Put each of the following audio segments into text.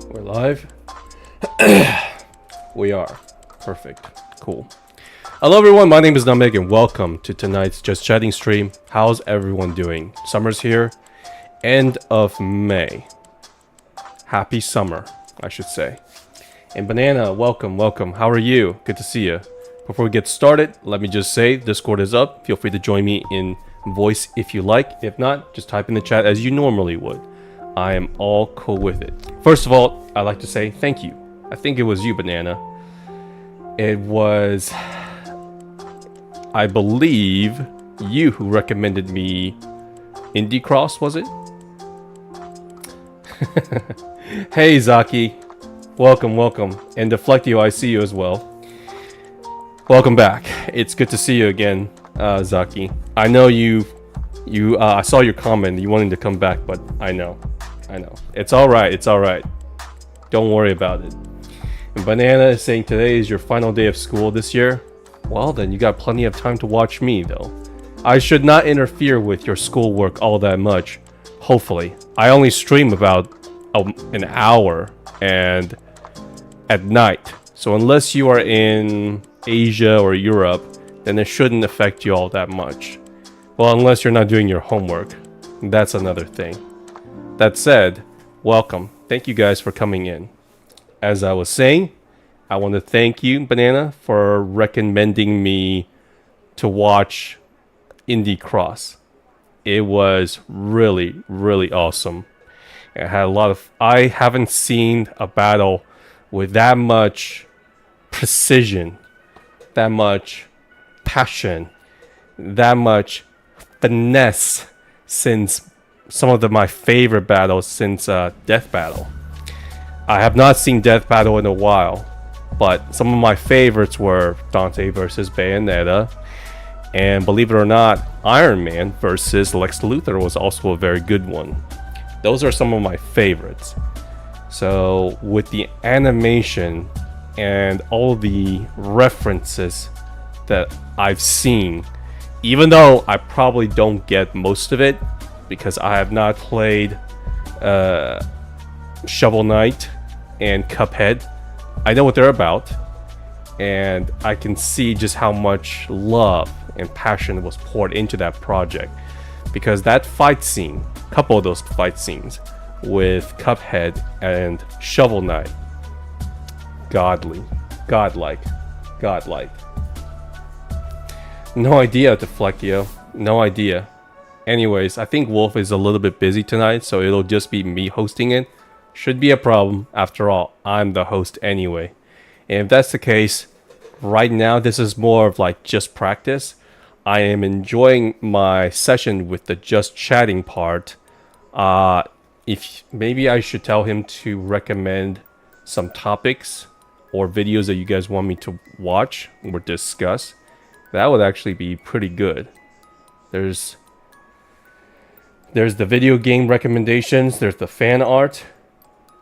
We're live. We are. Perfect. Cool. Hello everyone, my name is Namek and welcome to tonight's Just Chatting stream. How's everyone doing? Summer's here. End of May. Happy summer, I should say. And Banana, welcome. How are you? Good to see you. Before we get started, let me just say, Discord is up. Feel free to join me in voice if you like. If not, just type in the chat as you normally would. I am all cool with it. First of all, I'd like to say thank you. I think it was you, Banana. It was, I believe, you who recommended me Indie Cross, was it? Hey, Zaki. Welcome. And Deflectio, I see you as well. Welcome back. It's good to see you again, Zaki. I know I saw your comment. You wanted to come back, but I know. It's all right. Don't worry about it. And Banana is saying today is your final day of school this year. Well, then you got plenty of time to watch me, though. I should not interfere with your schoolwork all that much. Hopefully. I only stream about an hour and at night. So unless you are in Asia or Europe, then it shouldn't affect you all that much. Well, unless you're not doing your homework. That's another thing. That said, welcome. Thank you guys for coming in. As I was saying, I want to thank you, Banana, for recommending me to watch Indie Cross. It was really awesome. It had a lot of... I haven't seen a battle with that much precision, that much passion, that much finesse since some of my favorite battles since Death Battle. I have not seen Death Battle in a while, but some of my favorites were Dante versus Bayonetta, and believe it or not, Iron Man versus Lex Luthor was also a very good one. Those are some of my favorites. So with the animation and all the references that I've seen, even though I probably don't get most of it because I have not played Shovel Knight and Cuphead, I know what they're about, and I can see just how much love and passion was poured into that project, because that fight scene, a couple of those fight scenes with Cuphead and Shovel Knight, godlike. No idea, Deflectio. No idea. Anyways, I think Wolf is a little bit busy tonight, so it'll just be me hosting it. Should be a problem. After all, I'm the host anyway. And if that's the case, right now this is more of like just practice. I am enjoying my session with the just chatting part. If maybe I should tell him to recommend some topics or videos that you guys want me to watch or discuss. That would actually be pretty good. There's the video game recommendations, there's the fan art.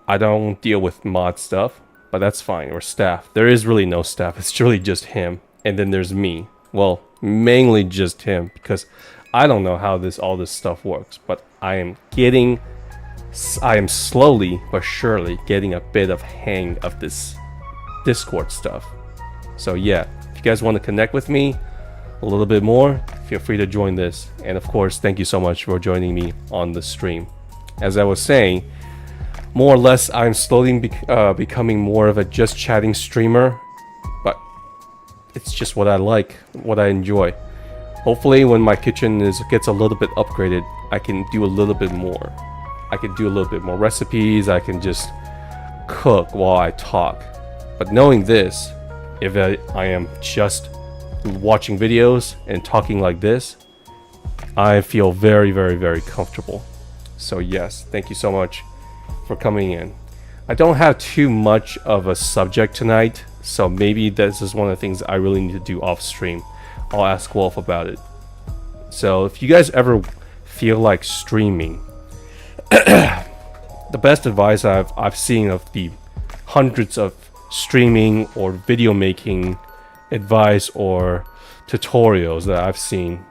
I don't deal with mod stuff, but that's fine, or staff. There is really no staff, it's really just him. And then there's me. Well, mainly just him, because I don't know how all this stuff works, but I am slowly but surely getting a bit of hang of this Discord stuff. So yeah, if you guys want to connect with me a little bit more, feel free to join this. And of course, thank you so much for joining me on the stream. As I was saying, more or less I'm slowly becoming more of a just chatting streamer, but it's just what I like, what I enjoy. Hopefully when my kitchen gets a little bit upgraded, I can do a little bit more. I can do a little bit more recipes, I can just cook while I talk. But knowing this, if I am just watching videos and talking like this, I feel very comfortable. So yes, thank you so much for coming in. I don't have too much of a subject tonight, so maybe this is one of the things I really need to do off stream. I'll ask Wolf about it. So if you guys ever feel like streaming, the best advice I've seen of the hundreds of streaming or video making advice or tutorials that I've seen,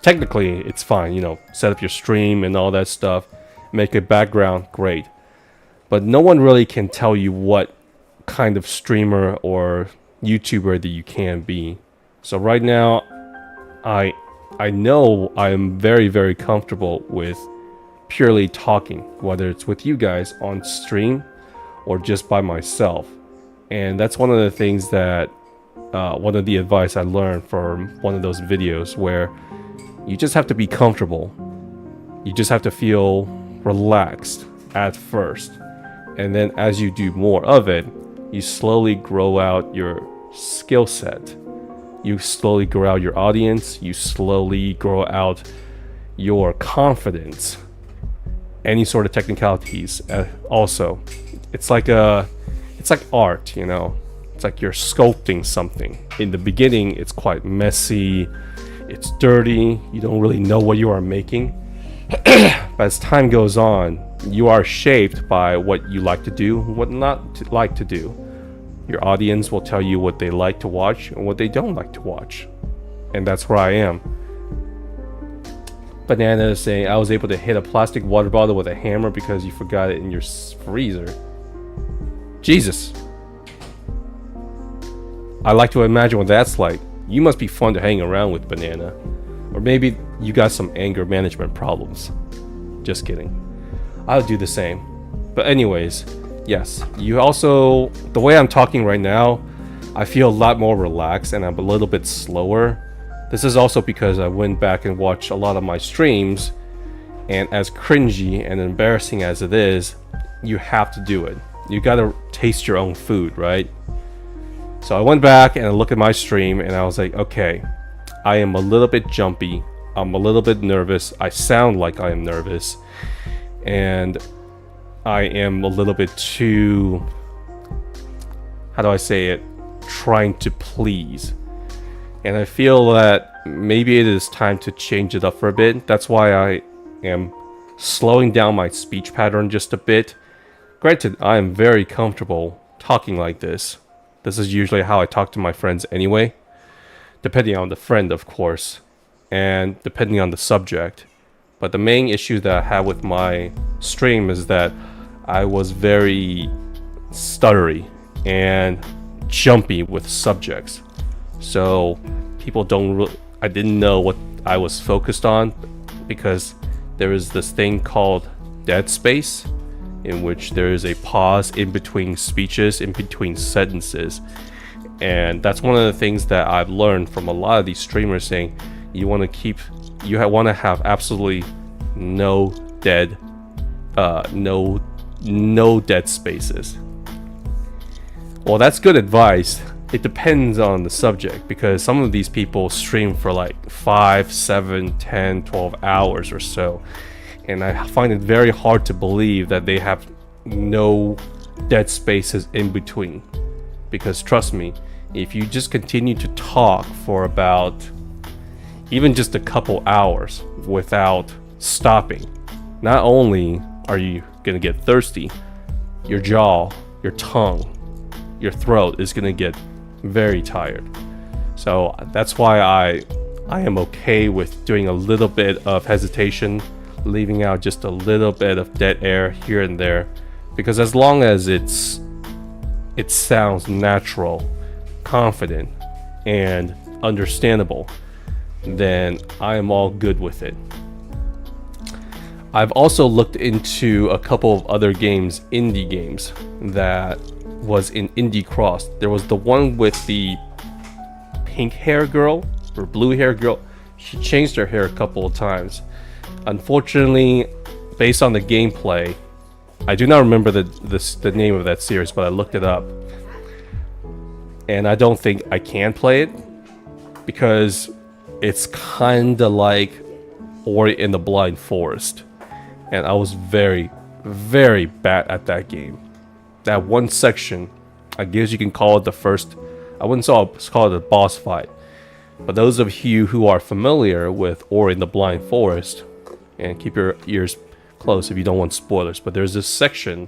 technically it's fine, you know, set up your stream and all that stuff, make a background, great. but no one really can tell you what kind of streamer or YouTuber that you can be. So right now, I know I'm very comfortable with purely talking, whether it's with you guys on stream or just by myself. And that's one of the things that one of the advice I learned from one of those videos, where you just have to be comfortable. You just have to feel relaxed at first, and then as you do more of it, you slowly grow out your skill set. You slowly grow out your audience. You slowly grow out your confidence. Any sort of technicalities. Also, it's like art, you know. It's like you're sculpting something. In the beginning, it's quite messy. It's dirty. You don't really know what you are making. But as time goes on, you are shaped by what you like to do, what not to like to do. Your audience will tell you what they like to watch and what they don't like to watch. And that's where I am. Banana is saying, I was able to hit a plastic water bottle with a hammer because you forgot it in your freezer. Jesus. I like to imagine what that's like. You must be fun to hang around with, Banana. Or maybe you got some anger management problems. Just kidding. I'll do the same. But anyways, yes, you also, the way I'm talking right now, I feel a lot more relaxed and I'm a little bit slower. This is also because I went back and watched a lot of my streams, and as cringy and embarrassing as it is, you have to do it. You gotta taste your own food, right? So I went back and I looked at my stream and I was like, okay, I am a little bit jumpy. I'm a little bit nervous. I sound like I am nervous. And I am a little bit too, how do I say it, trying to please. And I feel that maybe it is time to change it up for a bit. That's why I am slowing down my speech pattern just a bit. Granted, I am very comfortable talking like this. This is usually how I talk to my friends anyway. Depending on the friend, of course. And depending on the subject. But the main issue that I have with my stream is that I was very stuttery and jumpy with subjects. So people I didn't know what I was focused on, because there is this thing called dead space, in which there is a pause in between speeches, in between sentences. And that's one of the things that I've learned from a lot of these streamers, saying you want to have absolutely no dead spaces. Well, that's good advice. It depends on the subject, because some of these people stream for like 5, 7, 10, 12 hours or so. And I find it very hard to believe that they have no dead spaces in between. Because trust me, if you just continue to talk for about even just a couple hours without stopping, not only are you gonna get thirsty, your jaw, your tongue, your throat is gonna get very tired. So that's why I am okay with doing a little bit of hesitation, leaving out just a little bit of dead air here and there, because as long as it sounds natural, confident, and understandable, then I am all good with it. I've also looked into a couple of other games, indie games, that was in Indie Cross. There was the one with the pink hair girl or blue hair girl. She changed her hair a couple of times. Unfortunately, based on the gameplay, I do not remember the name of that series, but I looked it up, and I don't think I can play it, because it's kinda like Ori in the Blind Forest, and I was very, very bad at that game. That one section, I guess you can call it the first, I wouldn't call it a boss fight, but those of you who are familiar with Ori in the Blind Forest, and keep your ears close if you don't want spoilers, but there's this section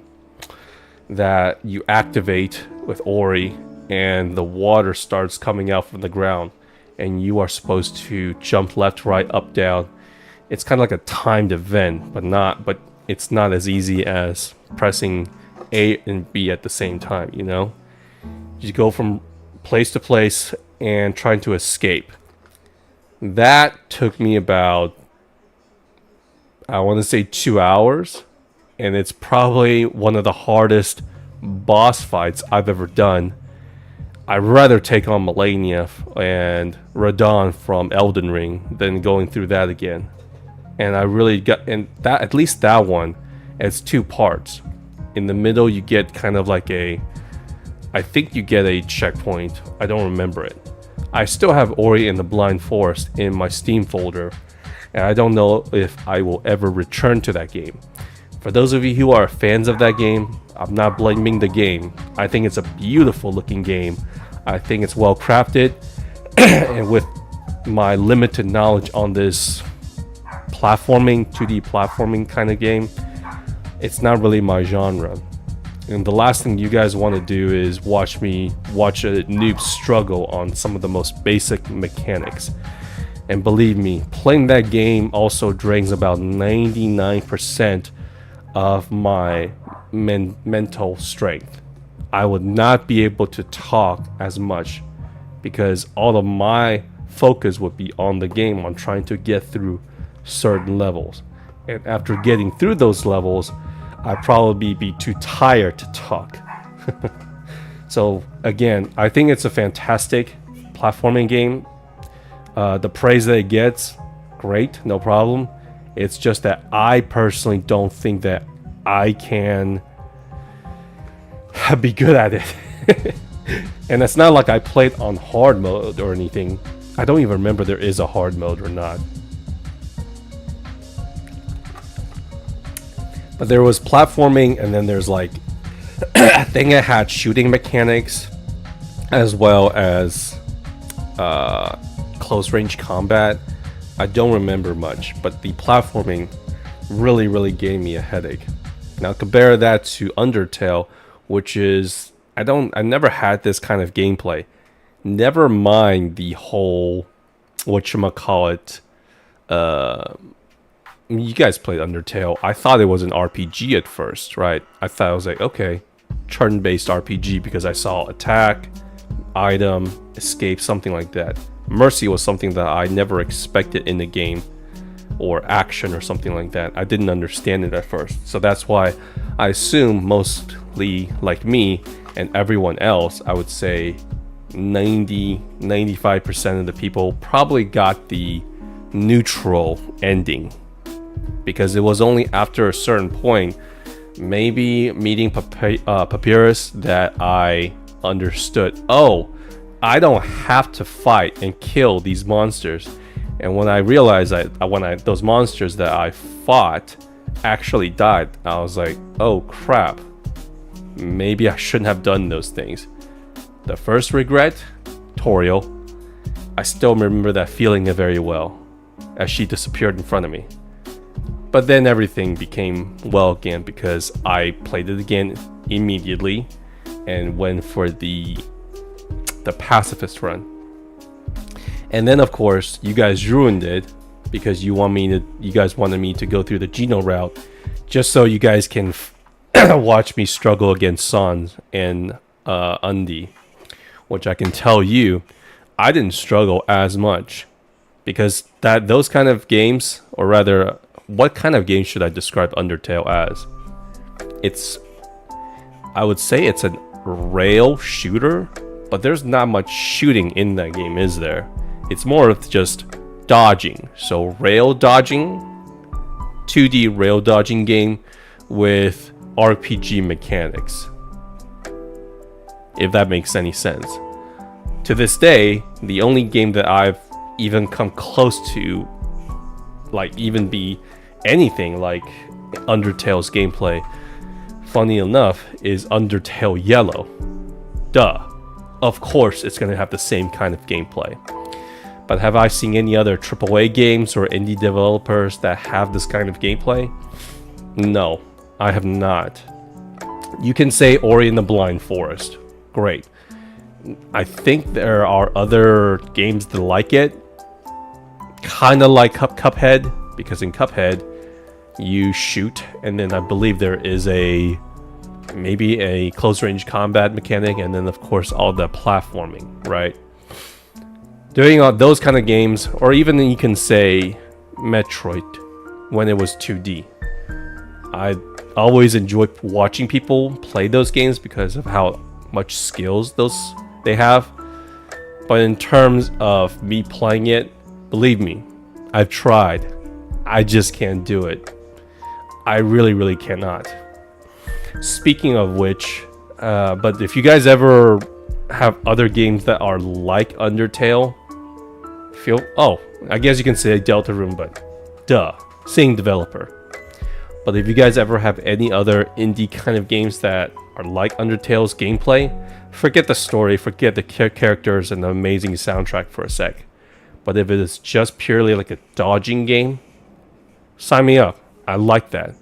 that you activate with Ori, and the water starts coming out from the ground, and you are supposed to jump left, right, up, down. It's kind of like a timed event, but it's not as easy as pressing A and B at the same time, you know? You go from place to place and trying to escape. That took me about, I want to say 2 hours, and it's probably one of the hardest boss fights I've ever done. I'd rather take on Melania and Radon from Elden Ring than going through that again. And I really got, and that, at least that one, it's 2 parts. In the middle you get kind of like I think you get a checkpoint. I don't remember it. I still have Ori and the Blind Forest in my Steam folder, and I don't know if I will ever return to that game. For those of you who are fans of that game, I'm not blaming the game. I think it's a beautiful looking game. I think it's well crafted, and with my limited knowledge on this platforming, 2D platforming kind of game, it's not really my genre. And the last thing you guys want to do is watch a noob struggle on some of the most basic mechanics. And believe me, playing that game also drains about 99% of my mental strength. I would not be able to talk as much because all of my focus would be on the game, on trying to get through certain levels. And after getting through those levels, I'd probably be too tired to talk. So again, I think it's a fantastic platforming game. The praise that it gets, great, no problem. It's just that I personally don't think that I can be good at it. And it's not like I played on hard mode or anything. I don't even remember there is a hard mode or not. But there was platforming, and then there's like I think it had shooting mechanics as well as close range combat. I don't remember much, but the platforming really gave me a headache. Now compare that to Undertale, which is I never had this kind of gameplay. Never mind the whole whatchamacallit, you guys played Undertale. I thought it was an RPG at first, right? I thought it was like, okay, turn-based RPG because I saw attack, item, escape, something like that. Mercy was something that I never expected in the game, or action or something like that. I didn't understand it at first. So that's why I assume mostly like me and everyone else, I would say 95% of the people probably got the neutral ending. Because it was only after a certain point, maybe meeting Papyrus, that I understood, oh, I don't have to fight and kill these monsters. And when I realized that those monsters that I fought actually died, I was like, oh crap, maybe I shouldn't have done those things. The first regret, Toriel, I still remember that feeling very well as she disappeared in front of me. But then everything became well again because I played it again immediately and went for the pacifist run. And then of course you guys ruined it because you guys wanted me to go through the Geno route just so you guys can watch me struggle against Sans and Undi, which I can tell you I didn't struggle as much because those kind of games, or rather, what kind of game should I describe Undertale as? I would say it's a rail shooter, but there's not much shooting in that game, is there? It's more of just dodging. So rail dodging, 2D rail dodging game with RPG mechanics. If that makes any sense. To this day, the only game that I've even come close to, like even be anything like Undertale's gameplay, funny enough, is Undertale Yellow. Duh. Of course it's gonna have the same kind of gameplay. But have I seen any other AAA games or indie developers that have this kind of gameplay? No, I have not. You can say Ori and the Blind Forest. Great. I think there are other games that like it. Kinda like Cuphead, because in Cuphead you shoot, and then I believe there is a maybe a close range combat mechanic, and then of course all the platforming, right? Doing all those kind of games, or even you can say Metroid when it was 2D. I always enjoy watching people play those games because of how much skills they have. But in terms of me playing it, believe me, I've tried. I just can't do it. I really cannot. Speaking of which, but if you guys ever have other games that are like Undertale, I guess you can say Deltarune, but duh, same developer. But if you guys ever have any other indie kind of games that are like Undertale's gameplay, forget the story, forget the characters and the amazing soundtrack for a sec. But if it is just purely like a dodging game, sign me up. I like that.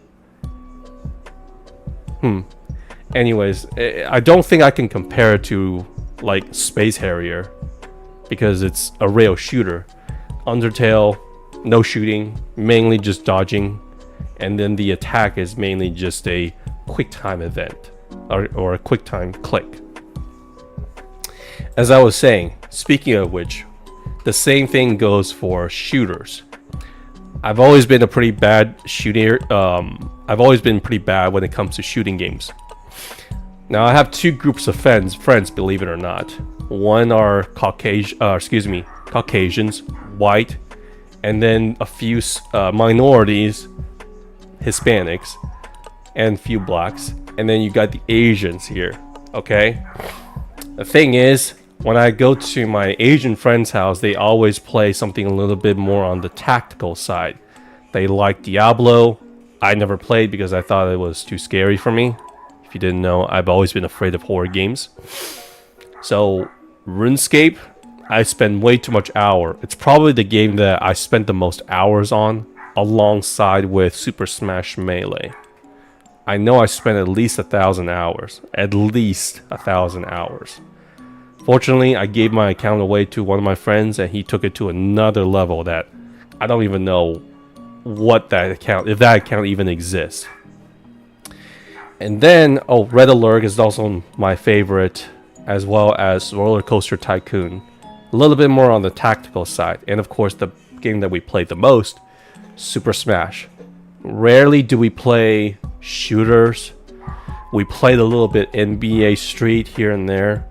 Anyways, I don't think I can compare it to like Space Harrier because it's a rail shooter. Undertale, no shooting, mainly just dodging, and then the attack is mainly just a quick time event or a quick time click. As I was saying, speaking of which, the same thing goes for shooters. I've always been a pretty bad shooter. I've always been pretty bad when it comes to shooting games. Now I have two groups of friends, believe it or not. One are Caucasians, white, and then a few minorities, Hispanics, and a few blacks, and then you got the Asians here. Okay. The thing is, when I go to my Asian friend's house, they always play something a little bit more on the tactical side. They like Diablo. I never played because I thought it was too scary for me. If you didn't know, I've always been afraid of horror games. So, RuneScape, I spend way too much hour. It's probably the game that I spent the most hours on, alongside with Super Smash Melee. I know I spent at least 1,000 hours. At least 1,000 hours. Fortunately, I gave my account away to one of my friends and he took it to another level that I don't even know what that account, if that account even exists. And then, Red Alert is also my favorite, as well as Roller Coaster Tycoon. A little bit more on the tactical side. And of course, the game that we played the most, Super Smash. Rarely do we play shooters. We played a little bit NBA Street here and there.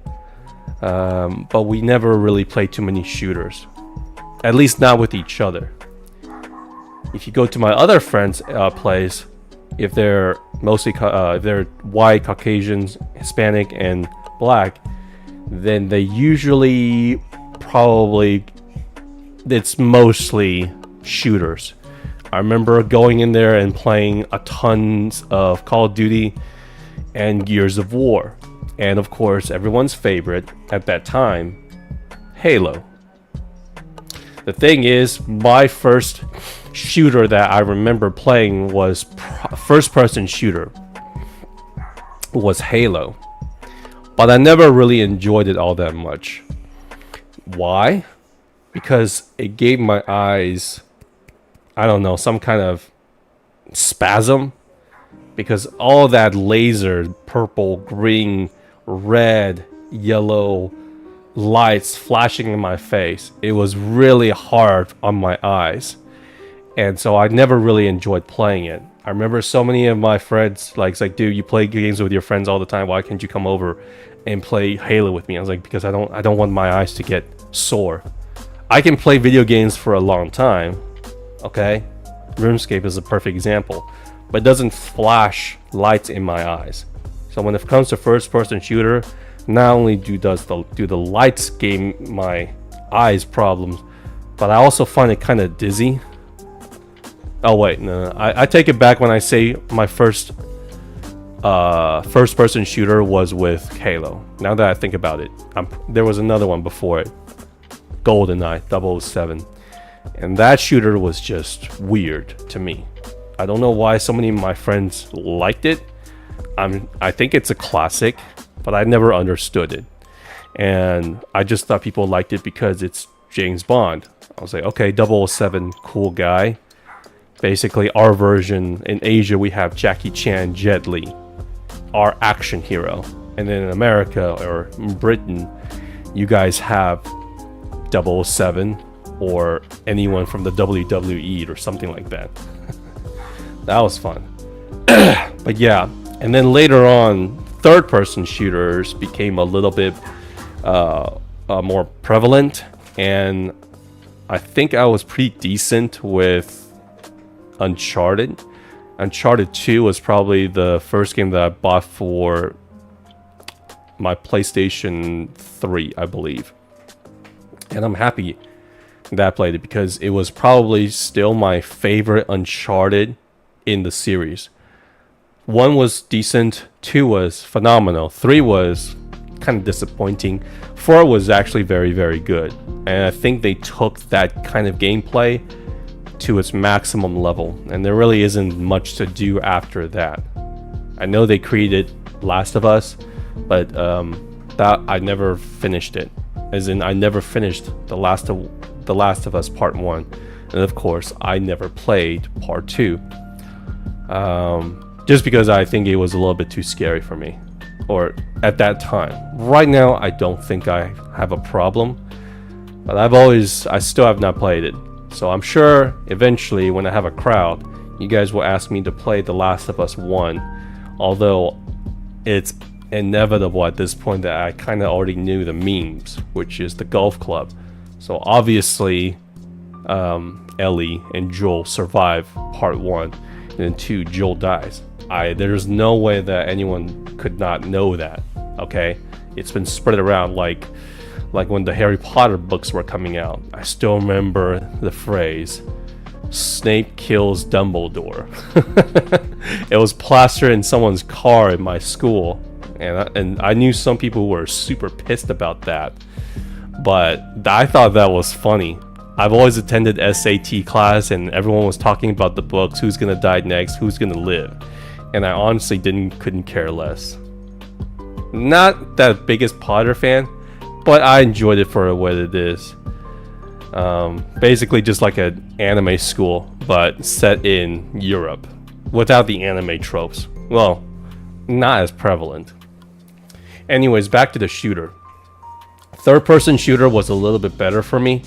But we never really played too many shooters. At least not with each other. If you go to my other friends' place, if they're mostly if they're white, Caucasians, Hispanic, and black, then they usually it's mostly shooters. I remember going in there and playing a tons of Call of Duty and Gears of War. And of course, everyone's favorite at that time, Halo. The thing is, my first shooter that I remember playing was first-person shooter. Was Halo. But I never really enjoyed it all that much. Why? Because it gave my eyes, I don't know, some kind of spasm. Because all that laser, purple, green, red, yellow lights flashing in my face, it was really hard on my eyes. And so I never really enjoyed playing it. I remember so many of my friends like, dude, you play games with your friends all the time, why can't you come over and play Halo with me? I was like, because I don't want my eyes to get sore. I can play video games for a long time, okay? RuneScape is a perfect example, but it doesn't flash lights in my eyes. So when it comes to first-person shooter, not only do the lights give my eyes problems, but I also find it kind of dizzy. Oh wait, no, I take it back when I say my first first-person shooter was with Halo. Now that I think about it, there was another one before it, GoldenEye 007, and that shooter was just weird to me. I don't know why so many of my friends liked it. I think it's a classic, but I never understood it. And I just thought people liked it because it's James Bond. I was like, okay, 007, cool guy. Basically, our version in Asia, we have Jackie Chan, Jet Li. our action hero, and then in America or Britain, you guys have 007 or anyone from the WWE or something like that. That was fun. But yeah, and then later on, third-person shooters became a little bit more prevalent, and I think I was pretty decent with Uncharted. Uncharted 2 was probably the first game that I bought for my PlayStation 3, I believe. And I'm happy that I played it because it was probably still my favorite Uncharted in the series. 1 was decent, 2 was phenomenal, 3 was kind of disappointing, 4 was actually very, very good. And I think they took that kind of gameplay to its maximum level, and there really isn't much to do after that. I know they created Last of Us, but that I never finished it. As in, I never finished The Last of Us Part 1, and of course, I never played Part 2. Just because I think it was a little bit too scary for me, or at that time. Right now, I don't think I have a problem, but I still have not played it. So I'm sure eventually when I have a crowd, you guys will ask me to play The Last of Us 1, although it's inevitable at this point that I kind of already knew the memes, which is the golf club. So obviously, Ellie and Joel survive part 1, and then 2, Joel dies. There's no way that anyone could not know that, okay? It's been spread around like when the Harry Potter books were coming out. I still remember the phrase, Snape kills Dumbledore. It was plastered in someone's car in my school, and I knew some people were super pissed about that, but I thought that was funny. I've always attended SAT class and everyone was talking about the books, who's gonna die next, who's gonna live, and I honestly couldn't care less. Not that biggest Potter fan, but I enjoyed it for what it is. Basically just like an anime school, but set in Europe, without the anime tropes. Well, not as prevalent. Anyways, back to the shooter. Third-person shooter was a little bit better for me,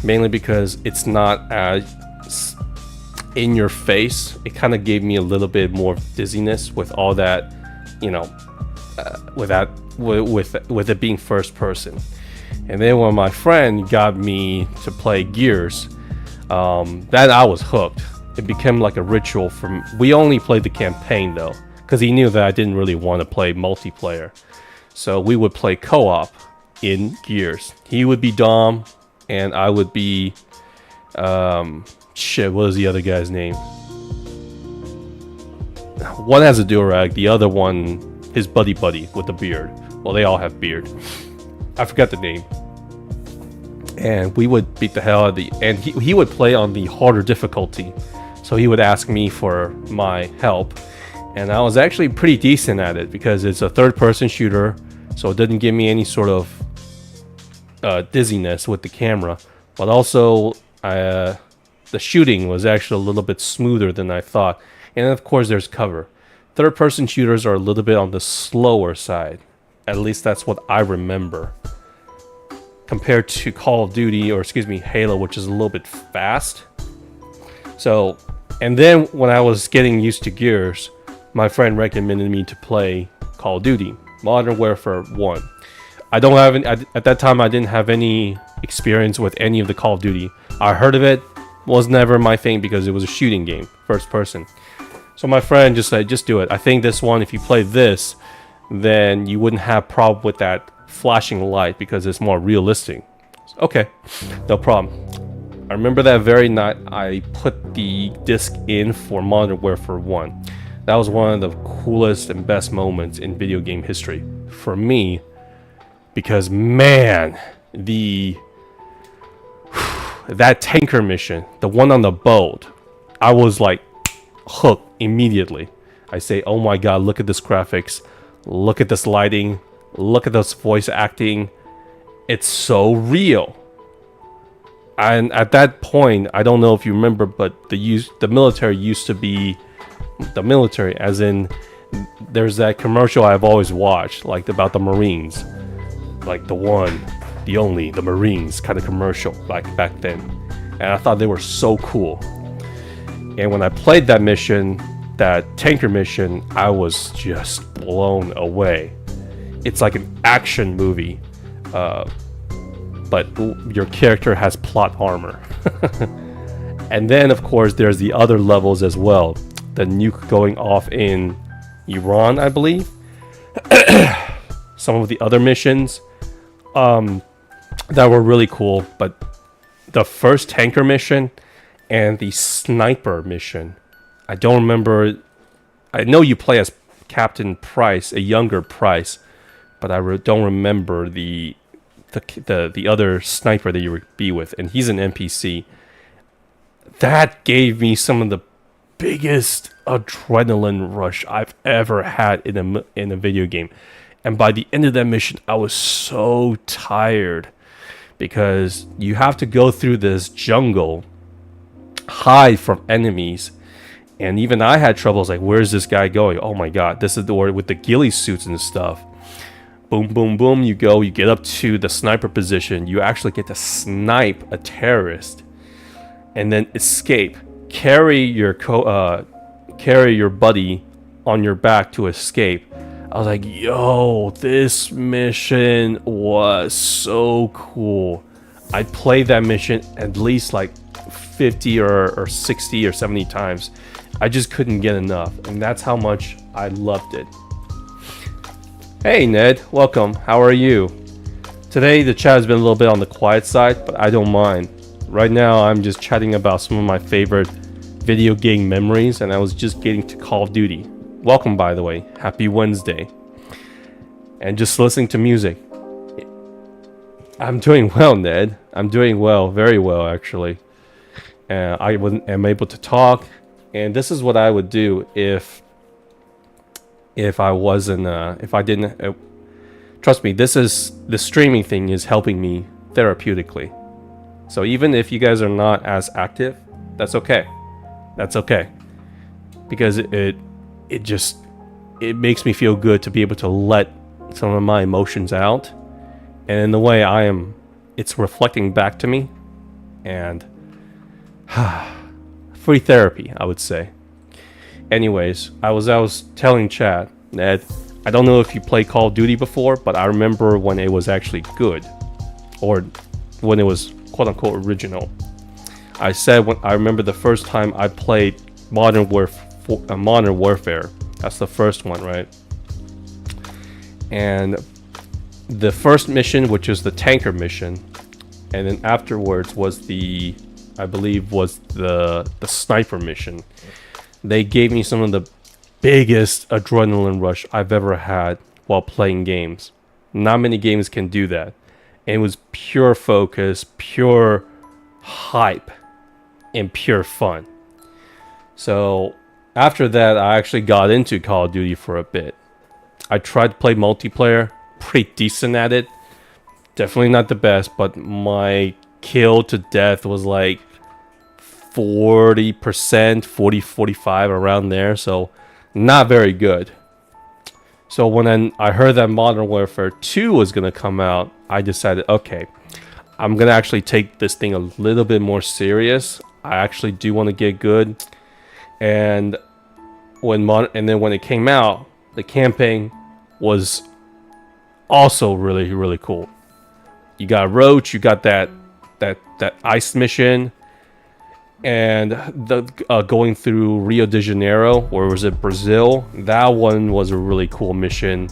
mainly because it's not as in your face. It kind of gave me a little bit more dizziness with all that, you know, with it being first person. And then when my friend got me to play Gears, that I was hooked. It became like a ritual for me. We only played the campaign though, because he knew that I didn't really want to play multiplayer. So we would play co-op in Gears. He would be Dom, and I would be, what was the other guy's name? One has a durag, the other one, his buddy with the beard. Well, they all have beard. I forgot the name. And we would beat the hell out of and he would play on the harder difficulty. So he would ask me for my help. And I was actually pretty decent at it because it's a third-person shooter, so it didn't give me any sort of dizziness with the camera. But also, the shooting was actually a little bit smoother than I thought. And of course, there's cover. Third-person shooters are a little bit on the slower side. At least that's what I remember. Compared to Call of Duty, or excuse me, Halo, which is a little bit fast. So, and then when I was getting used to Gears, my friend recommended me to play Call of Duty, Modern Warfare 1. I don't have any, at that time I didn't have any experience with any of the Call of Duty. I heard of it, was never my thing because it was a shooting game, first person. So my friend just said, just do it. I think this one, if you play this, then you wouldn't have problem with that flashing light because it's more realistic. Okay, no problem. I remember that very night I put the disc in for Modern Warfare 1. That was one of the coolest and best moments in video game history for me, because man, that tanker mission, the one on the boat, I was like hooked immediately. I say, oh my god, look at this graphics, look at this lighting, look at this voice acting. It's so real. And at that point, I don't know if you remember, but the military used to be the military, as in there's that commercial I've always watched, like about the Marines, like the one, the only, the Marines kind of commercial, like back then. And I thought they were so cool. And when I played that mission, that tanker mission, I was just blown away. It's like an action movie, but your character has plot armor. And then, of course, there's the other levels as well. The nuke going off in Iran, I believe. Some of the other missions that were really cool, but the first tanker mission and the sniper mission, I don't remember. I know you play as Captain Price, a younger Price, but I don't remember the other sniper that you would be with, and he's an NPC. That gave me some of the biggest adrenaline rush I've ever had in a video game. And by the end of that mission, I was so tired because you have to go through this jungle, hide from enemies, and even I had troubles like, where's this guy going? Oh my god, this is the word with the ghillie suits and stuff. Boom, boom, boom, you go, you get up to the sniper position, you actually get to snipe a terrorist, and then escape. Carry your buddy on your back to escape. I was like, yo, this mission was so cool. I played that mission at least like 50 or 60 or 70 times. I just couldn't get enough, and that's how much I loved it. Hey Ned, welcome. How are you? Today the chat has been a little bit on the quiet side, but I don't mind. Right now I'm just chatting about some of my favorite video game memories, and I was just getting to Call of Duty. Welcome, by the way. Happy Wednesday. And just listening to music. I'm doing well, Ned. I'm doing well, very well actually. I am able to talk, and this is what I would do if I wasn't, if I didn't, trust me, the streaming thing is helping me therapeutically. So even if you guys are not as active, that's okay. That's okay. Because it makes me feel good to be able to let some of my emotions out. And in the way it's reflecting back to me. And free therapy, I would say. Anyways, I was telling Chad, Ned, I don't know if you played Call of Duty before, but I remember when it was actually good, or when it was quote unquote original. I said I remember the first time I played Modern Warfare. That's the first one, right? And the first mission, which is the tanker mission, and then afterwards was the sniper mission. They gave me some of the biggest adrenaline rush I've ever had while playing games. Not many games can do that. And it was pure focus, pure hype, and pure fun. So after that, I actually got into Call of Duty for a bit. I tried to play multiplayer, pretty decent at it. Definitely not the best, but my kill to death was like 40%, 40, 45, around there, so not very good. So when I heard that Modern Warfare 2 was going to come out, I decided, okay, I'm going to actually take this thing a little bit more serious. I actually do want to get good. And then when it came out, the campaign was also really, really cool. You got Roach, you got that ice mission, and going through Rio de Janeiro, or was it Brazil? That one was a really cool mission.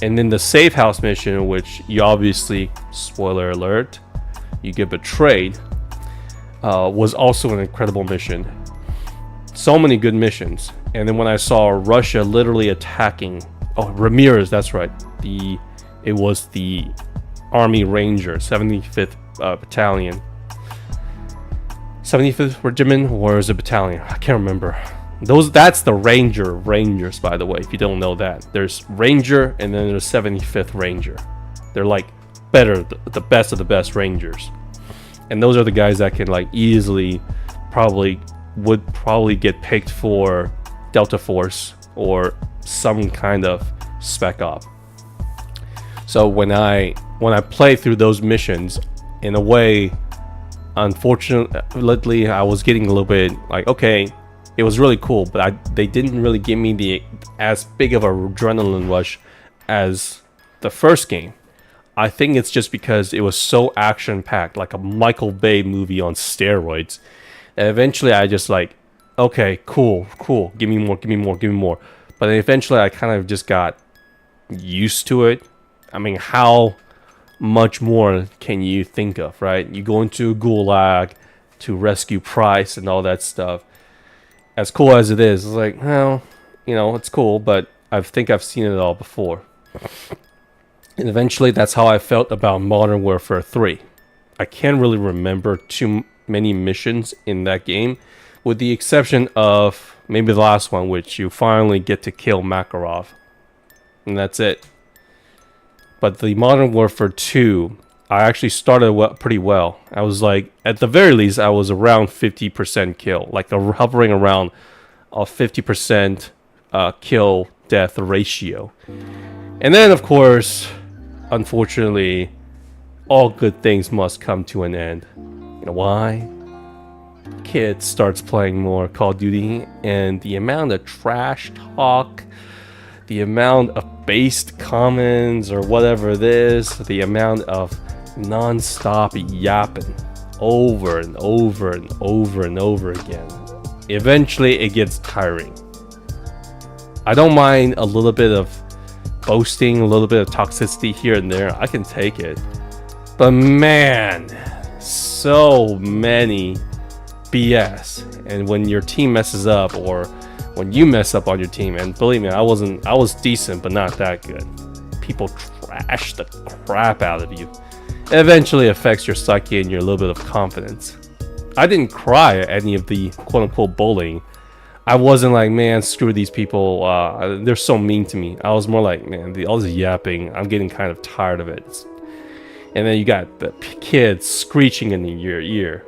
And then the safe house mission, which you obviously, spoiler alert, you get betrayed, was also an incredible mission. So many good missions. And then when I saw Russia literally attacking, Ramirez, that's right, it was the Army Ranger, 75th Battalion. 75th Regiment, or is it battalion? I can't remember. That's the Rangers, by the way, if you don't know that. There's Ranger, and then there's 75th Ranger. They're like the best of the best Rangers. And those are the guys that can like easily would probably get picked for Delta Force or some kind of spec op. So when I play through those missions, in a way, unfortunately, I was getting a little bit like, okay, it was really cool, but they didn't really give me as big of a adrenaline rush as the first game. I think it's just because it was so action-packed, like a Michael Bay movie on steroids. And eventually I just like, okay, cool, give me more. But then eventually I kind of just got used to it. I mean, how much more can you think of, right? You go into a gulag to rescue Price and all that stuff. As cool as it is, it's like, well, it's cool, but I think I've seen it all before. And eventually that's how I felt about Modern Warfare 3. I can't really remember too many missions in that game, with the exception of maybe the last one, which you finally get to kill Makarov. And that's it. But the Modern Warfare 2, I actually started pretty well. I was like, at the very least, I was around 50% kill. Like hovering around a 50% kill-death ratio. And then, of course, unfortunately, all good things must come to an end. You know why? Kid starts playing more Call of Duty, and the amount of trash talk, the amount of based comments or whatever it is, the amount of non-stop yapping over and over and over and over again. Eventually it gets tiring. I don't mind a little bit of boasting, a little bit of toxicity here and there. I can take it. But man, so many BS. And when your team messes up, or when you mess up on your team, and believe me, I was decent, but not that good. People trash the crap out of you. It eventually affects your psyche and your little bit of confidence. I didn't cry at any of the quote-unquote bullying. I wasn't like, man, screw these people, they're so mean to me. I was more like, man, all this yapping, I'm getting kind of tired of it. And then you got the kids screeching in your ear.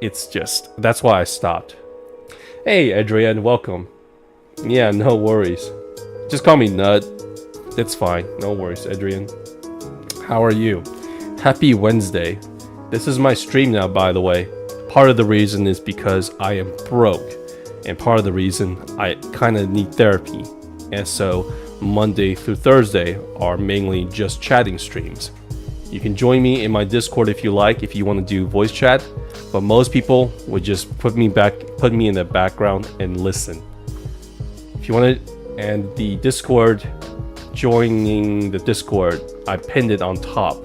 It's just, that's why I stopped. Hey, Adrian, welcome. Yeah, no worries. Just call me Nut. It's fine. No worries, Adrian. How are you? Happy Wednesday. This is my stream now, by the way. Part of the reason is because I am broke. And part of the reason I kind of need therapy. And so Monday through Thursday are mainly just chatting streams. You can join me in my Discord if you like, if you want to do voice chat. But most people would just put me in the background and listen. If you want to, and the Discord, joining the Discord, I pinned it on top.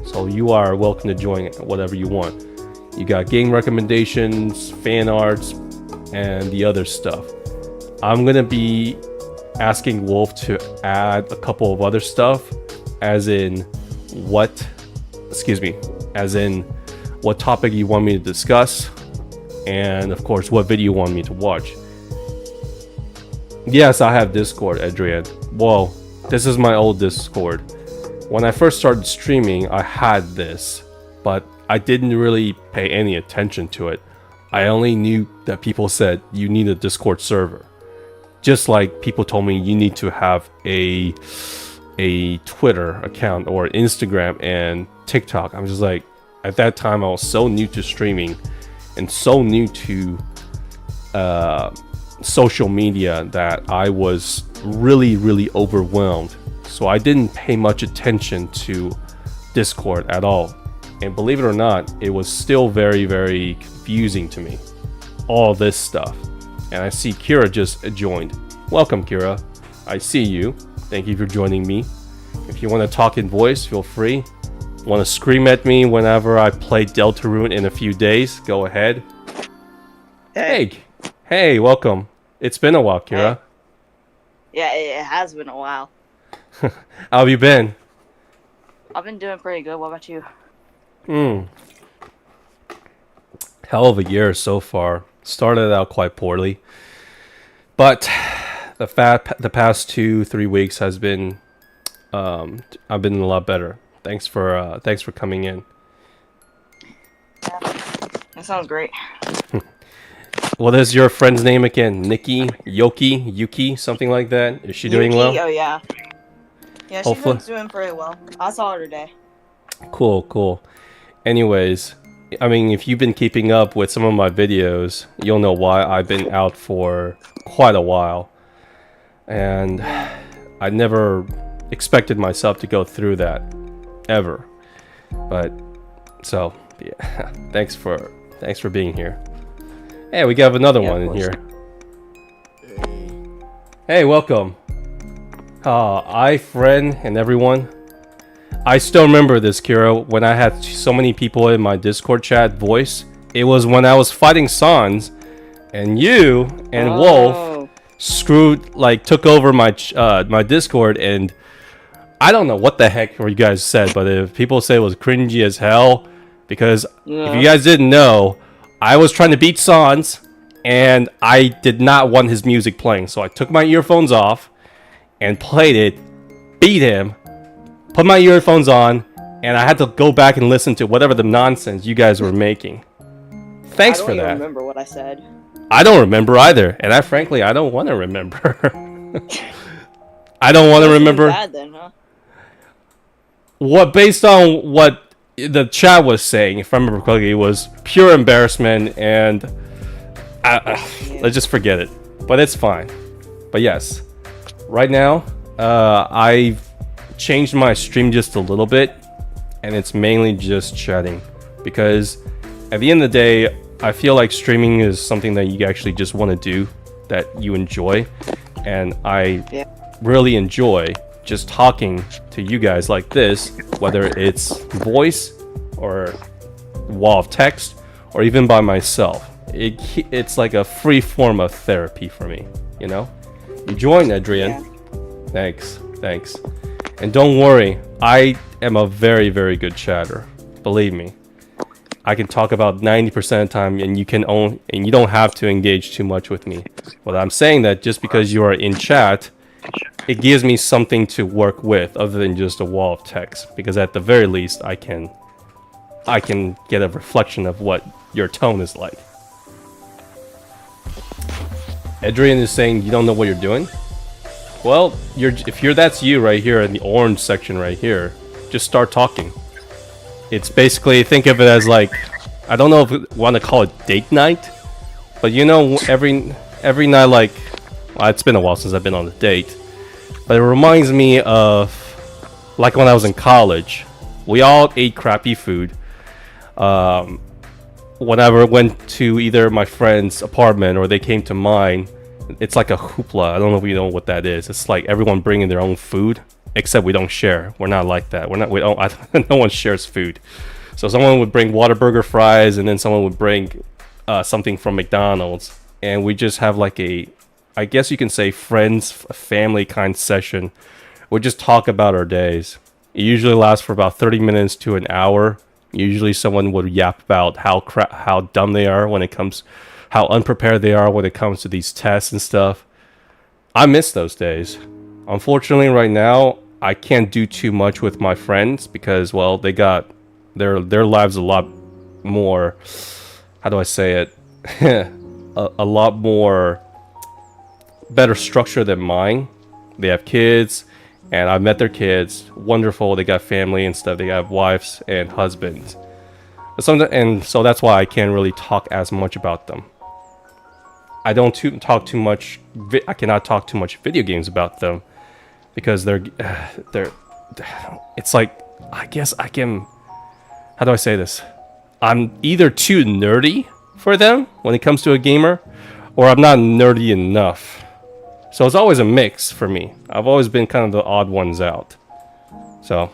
So you are welcome to join whatever you want. You got game recommendations, fan arts, and the other stuff. I'm going to be asking Wolf to add a couple of other stuff, as in what topic you want me to discuss, and of course what video you want me to watch. Yes, I have Discord, Adrian. Well, this is my old Discord. When I first started streaming, I had this, but I didn't really pay any attention to it. I only knew that people said you need a Discord server. Just like people told me you need to have a Twitter account or Instagram and TikTok. I'm just like, at that time I was so new to streaming and so new to social media that I was really overwhelmed. So I didn't pay much attention to Discord at all. And believe it or not, it was still very confusing to me, all this stuff. And I see Kira just joined. Welcome, Kira. I see you. Thank you for joining me. If you want to talk in voice, feel free. Want to scream at me whenever I play Deltarune in a few days, go ahead. Hey, welcome. It's been a while, Kira. Hey. Yeah, it has been a while. How have you been? I've been doing pretty good. What about you? Hell of a year so far. Started out quite poorly, but the past 2-3 weeks has been I've been a lot better. Thanks for coming in. Yeah, that sounds great. What is your friend's name again? Nikki, Yoki, Yuki, something like that. Is she doing Yuki? well? Oh yeah. Yeah, she's Hopefully. been doing pretty well. I saw her today. Cool, cool. Anyways, I mean, if you've been keeping up with some of my videos, you'll know why I've been out for quite a while. And I never expected myself to go through that, ever. But, so, yeah, thanks for being here. Hey, we got another one in here. Hey, welcome. Friend, and everyone. I still remember this, Kira, when I had so many people in my Discord chat voice. It was when I was fighting Sans, and you and Wolf took over my my Discord, and I don't know what the heck you guys said, but if people say it was cringy as hell, because if you guys didn't know, I was trying to beat Sans, and I did not want his music playing, so I took my earphones off and played it, beat him, put my earphones on, and I had to go back and listen to whatever the nonsense you guys were making. Thanks for that. I don't remember what I said. I don't remember either, and frankly, I don't want to remember. I don't want to remember. Bad then, huh? Based on what the chat was saying, if I remember correctly, it was pure embarrassment, and let's just forget it. But it's fine. But yes, right now, I've changed my stream just a little bit, and it's mainly just chatting, because at the end of the day, I feel like streaming is something that you actually just want to do, that you enjoy, and I really enjoy just talking to you guys like this, whether it's voice or wall of text or even by myself. It's like a free form of therapy for me, you know? You joined, Adrian. Thanks. And don't worry, I am a very, very good chatter. Believe me. I can talk about 90% of the time, and you don't have to engage too much with me. But I'm saying that just because you are in chat, it gives me something to work with other than just a wall of text. Because at the very least, I can get a reflection of what your tone is like. Adrian is saying you don't know what you're doing. Well, that's you right here in the orange section right here. Just start talking. It's basically, think of it as like, I don't know if you want to call it date night, but you know, every night, like, well, it's been a while since I've been on a date, but it reminds me of like when I was in college. We all ate crappy food. Whenever I went to either my friend's apartment or they came to mine, it's like a hoopla. I don't know if you know what that is. It's like everyone bringing their own food, except we don't share. We're not like that. No one shares food. So someone would bring Whataburger fries, and then someone would bring something from McDonald's, and we just have like I guess you can say friends, family kind session. We just talk about our days. It usually lasts for about 30 minutes to an hour. Usually someone would yap about how dumb they are when it comes, how unprepared they are when it comes to these tests and stuff. I miss those days. Unfortunately, right now, I can't do too much with my friends because, well, they got their lives a lot more, how do I say it, a lot more better structure than mine. They have kids, and I've met their kids. Wonderful. They got family and stuff. They have wives and husbands. And so that's why I can't really talk as much about them. I don't talk too much. I cannot talk too much video games about them because they're. It's like, I guess I can. How do I say this? I'm either too nerdy for them when it comes to a gamer, or I'm not nerdy enough. So it's always a mix for me. I've always been kind of the odd ones out. So,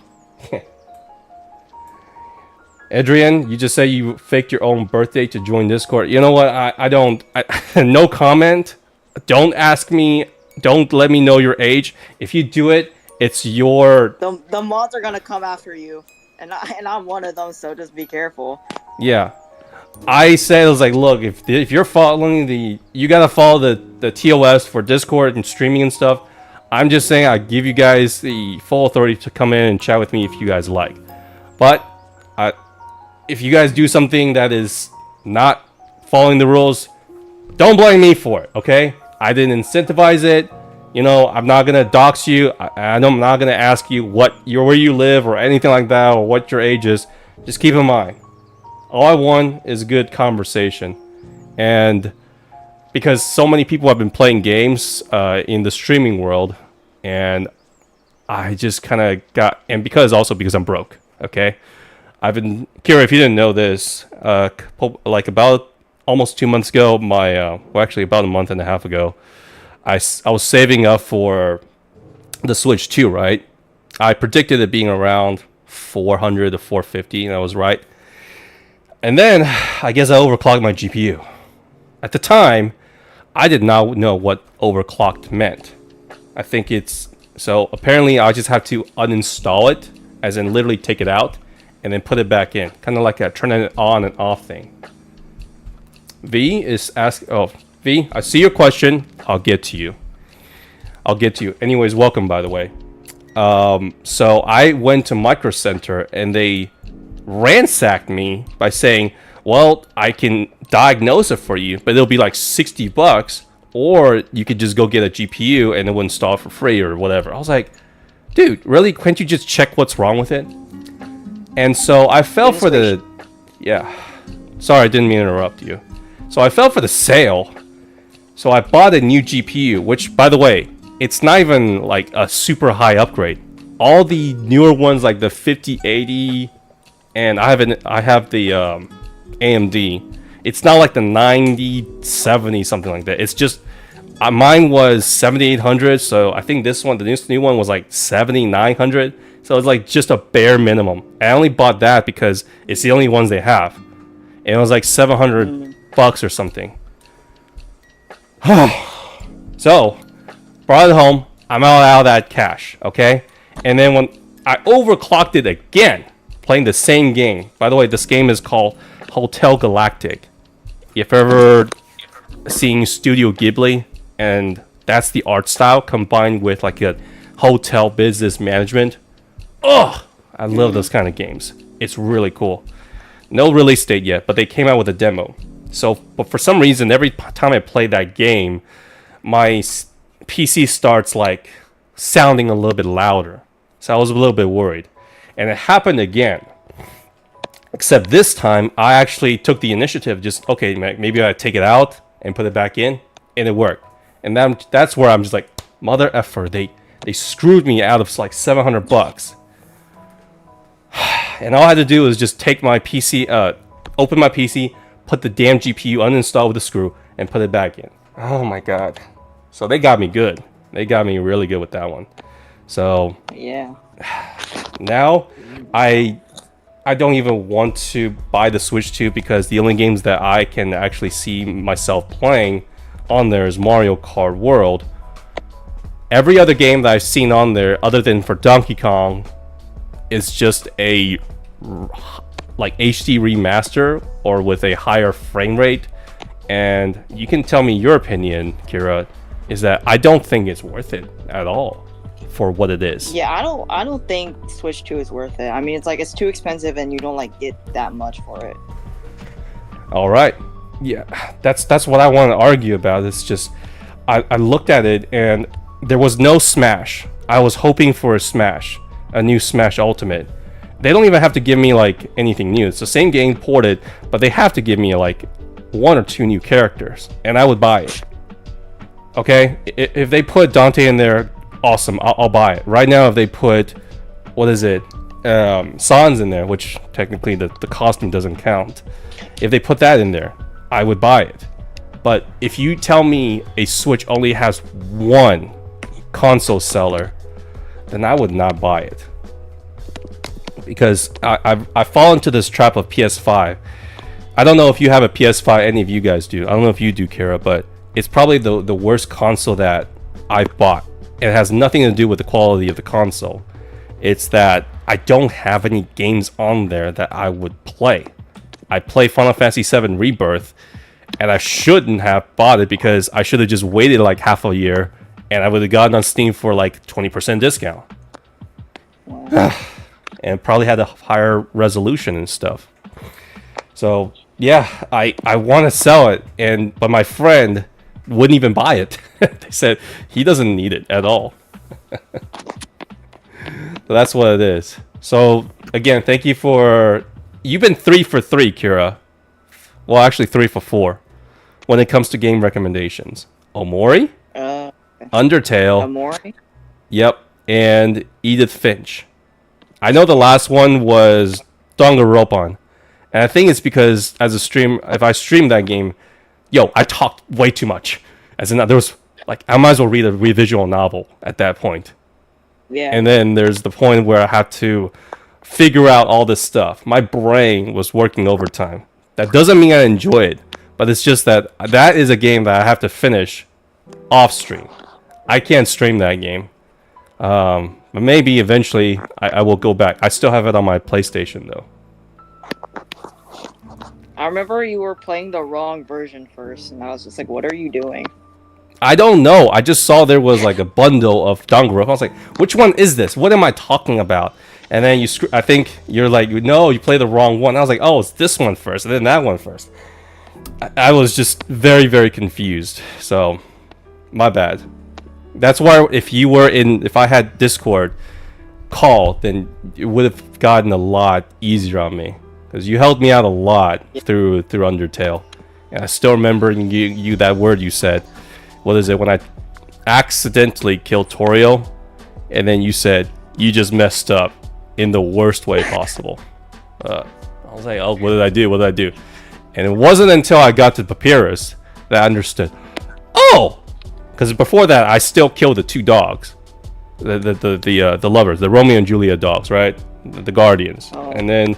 Adrian, you just say you faked your own birthday to join Discord. You know what? I don't. No comment. Don't ask me. Don't let me know your age. If you do it, it's your. The mods are gonna come after you, and I'm one of them. So just be careful. Yeah. I said, I was like, look, if you're following you gotta follow the TOS for Discord and streaming and stuff. I'm just saying I give you guys the full authority to come in and chat with me if you guys like. But if you guys do something that is not following the rules, Don't blame me for it, okay? I didn't incentivize it. You know, I'm not gonna dox you. I'm not gonna ask you where you live or anything like that or what your age is. Just keep in mind, all I want is good conversation, and because so many people have been playing games in the streaming world, and I just kind of got, and because I'm broke, okay? I've been, Kira, if you didn't know this, like about almost 2 months ago, well, actually about a month and a half ago, I was saving up for the Switch 2, right? I predicted it being around 400 to 450, and I was right. And then, I guess I overclocked my GPU. At the time, I did not know what overclocked meant. I think so apparently I just have to uninstall it, as in literally take it out, and then put it back in. Kind of like a turning it on and off thing. V, I see your question. I'll get to you. Anyways, welcome, by the way. So I went to Micro Center, and they ransacked me by saying, well, I can diagnose it for you, but it'll be like $60, or you could just go get a GPU and it will install for free or whatever. I was like, dude, really? Can't you just check what's wrong with it? And so I fell for the... Yeah. Sorry, I didn't mean to interrupt you. So I fell for the sale. So I bought a new GPU, which, by the way, it's not even like a super high upgrade. All the newer ones, like the 5080, and I have the AMD. It's not like the 9070, something like that. It's just mine was 7800, so I think this one, the new one, was like 7900. So it's like just a bare minimum. I only bought that because it's the only ones they have, and it was like $700 or something. So brought it home. I'm out of that cash, okay? And then when I overclocked it again, playing the same game. By the way, this game is called Hotel Galactic. If you've ever seen Studio Ghibli, and that's the art style combined with like a hotel business management. Oh, I love those kind of games. It's really cool. No release date yet, but they came out with a demo. So, but for some reason, every time I play that game, my PC starts like sounding a little bit louder. So I was a little bit worried. And it happened again. Except this time, I actually took the initiative. Just, okay, maybe I take it out and put it back in. And it worked. And that's where I'm just like, mother effer. They screwed me out of like $700. And all I had to do was just take my PC, open my PC, put the damn GPU, uninstall with a screw, and put it back in. Oh my god. So they got me good. They got me really good with that one. So yeah. Now I don't even want to buy the Switch 2 because the only games that I can actually see myself playing on there is Mario Kart World. Every other game that I've seen on there, other than for Donkey Kong, is just a like HD remaster or with a higher frame rate. And you can tell me your opinion, Kira, is that I don't think it's worth it at all for what it is. Yeah, I don't think Switch 2 is worth it. I mean, it's too expensive and you don't like get that much for it. All right. Yeah, that's what I want to argue about. It's just I looked at it and there was no Smash. I was hoping for a Smash, a new Smash Ultimate. They don't even have to give me like anything new. It's the same game ported, but they have to give me like 1 or 2 new characters, and I would buy it. Okay, if they put Dante in there, awesome, I'll buy it. Right now, if they put, what is it, Sans in there, which technically the costume doesn't count. If they put that in there, I would buy it. But if you tell me a Switch only has 1 console seller, then I would not buy it. Because I fall into this trap of PS5. I don't know if you have a PS5, any of you guys do. I don't know if you do, Kara, but it's probably the worst console that I've bought. It has nothing to do with the quality of the console. It's that I don't have any games on there that I would play. I play Final Fantasy VII Rebirth, and I shouldn't have bought it because I should have just waited like half a year, and I would have gotten on Steam for like 20% discount. And probably had a higher resolution and stuff. So yeah, I want to sell it, but my friend wouldn't even buy it. They said he doesn't need it at all. So that's what it is. So again, thank you for you've been 3 for 3, Kira. Well, actually 3 for 4 when it comes to game recommendations. Omori, Undertale, Amori? yep, and Edith Finch. I know the last one was Danganronpa, and I think it's because as a stream, if I stream that game, I talked way too much. As in, there was like I might as well read a visual novel at that point. Yeah. And then there's the point where I had to figure out all this stuff. My brain was working overtime. That doesn't mean I enjoy it, but it's just that is a game that I have to finish off stream. I can't stream that game. But maybe eventually I will go back. I still have it on my PlayStation though. I remember you were playing the wrong version first, and I was just like, what are you doing? I don't know. I just saw there was like a bundle of Danganronpa. I was like, which one is this? What am I talking about? And then I think you're like, no, you play the wrong one. I was like, oh, it's this one first, and then that one first. I was just very, very confused. So, my bad. That's why if I had Discord call, then it would have gotten a lot easier on me. Because you helped me out a lot through Undertale. And I still remember you that word you said. What is it? When I accidentally killed Torio, and then you said, you just messed up in the worst way possible. I was like, oh, what did I do? What did I do? And it wasn't until I got to Papyrus that I understood. Oh! Because before that, I still killed the 2 dogs. The lovers, the Romeo and Juliet dogs, right? The guardians. Oh. And then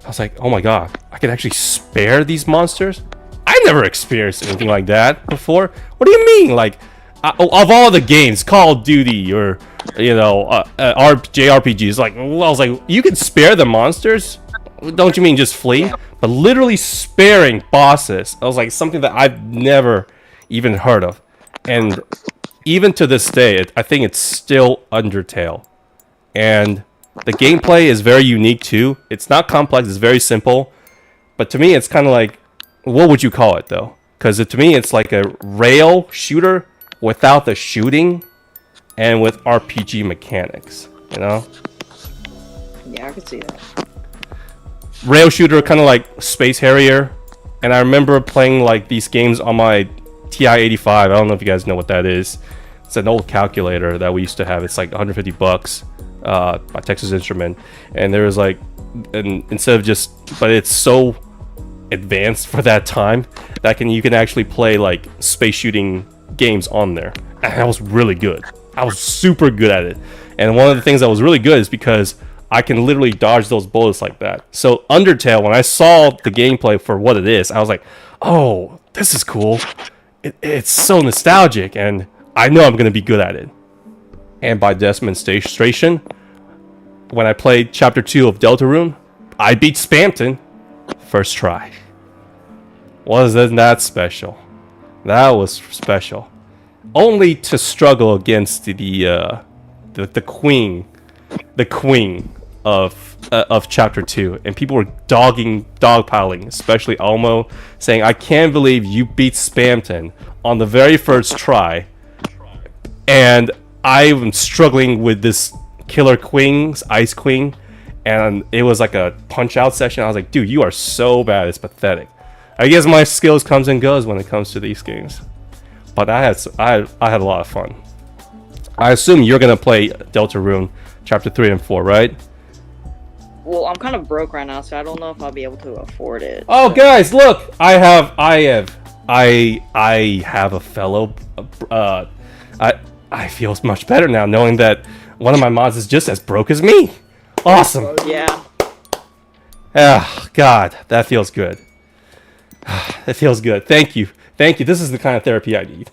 I was like, oh my god, I can actually spare these monsters? I never experienced anything like that before. What do you mean? Like, of all the games, Call of Duty or, JRPGs, like, I was like, you can spare the monsters? Don't you mean just flee? But literally sparing bosses, I was like, something that I've never even heard of. And even to this day, I think it's still Undertale. And the gameplay is very unique too. It's not complex, it's very simple. But to me, it's kind of like, what would you call it though? Because to me, it's like a rail shooter without the shooting and with RPG mechanics, you know? Yeah, I could see that. Rail shooter, kind of like Space Harrier. And I remember playing like these games on my TI-85. I don't know if you guys know what that is. It's an old calculator that we used to have. It's like $150 by Texas Instrument. And there was like, instead of just, but it's so advanced for that time that you can actually play like space shooting games on there. And I was really good. I was super good at it. And one of the things that was really good is because I can literally dodge those bullets like that. So Undertale, when I saw the gameplay for what it is, I was like, oh, this is cool. It's so nostalgic, and I know I'm going to be good at it. And by demonstration, when I played Chapter 2 of Deltarune, I beat Spamton first try. Wasn't that special? That was special. Only to struggle against the queen of Chapter 2, and people were dogpiling, especially Elmo, saying, "I can't believe you beat Spamton on the very first try," and I'm struggling with this Killer Queen's Ice Queen, and it was like a punch out session. I was like, dude, you are so bad, it's pathetic. I guess my skills comes and goes when it comes to these games, but I had a lot of fun. I assume you're gonna play Deltarune Chapter 3 and 4, right? Well, I'm kind of broke right now, so I don't know if I'll be able to afford it. Oh, guys, look! I have a fellow. I feel much better now knowing that one of my mods is just as broke as me. Awesome. Yeah. Ah, God, that feels good. It feels good. Thank you. This is the kind of therapy I need.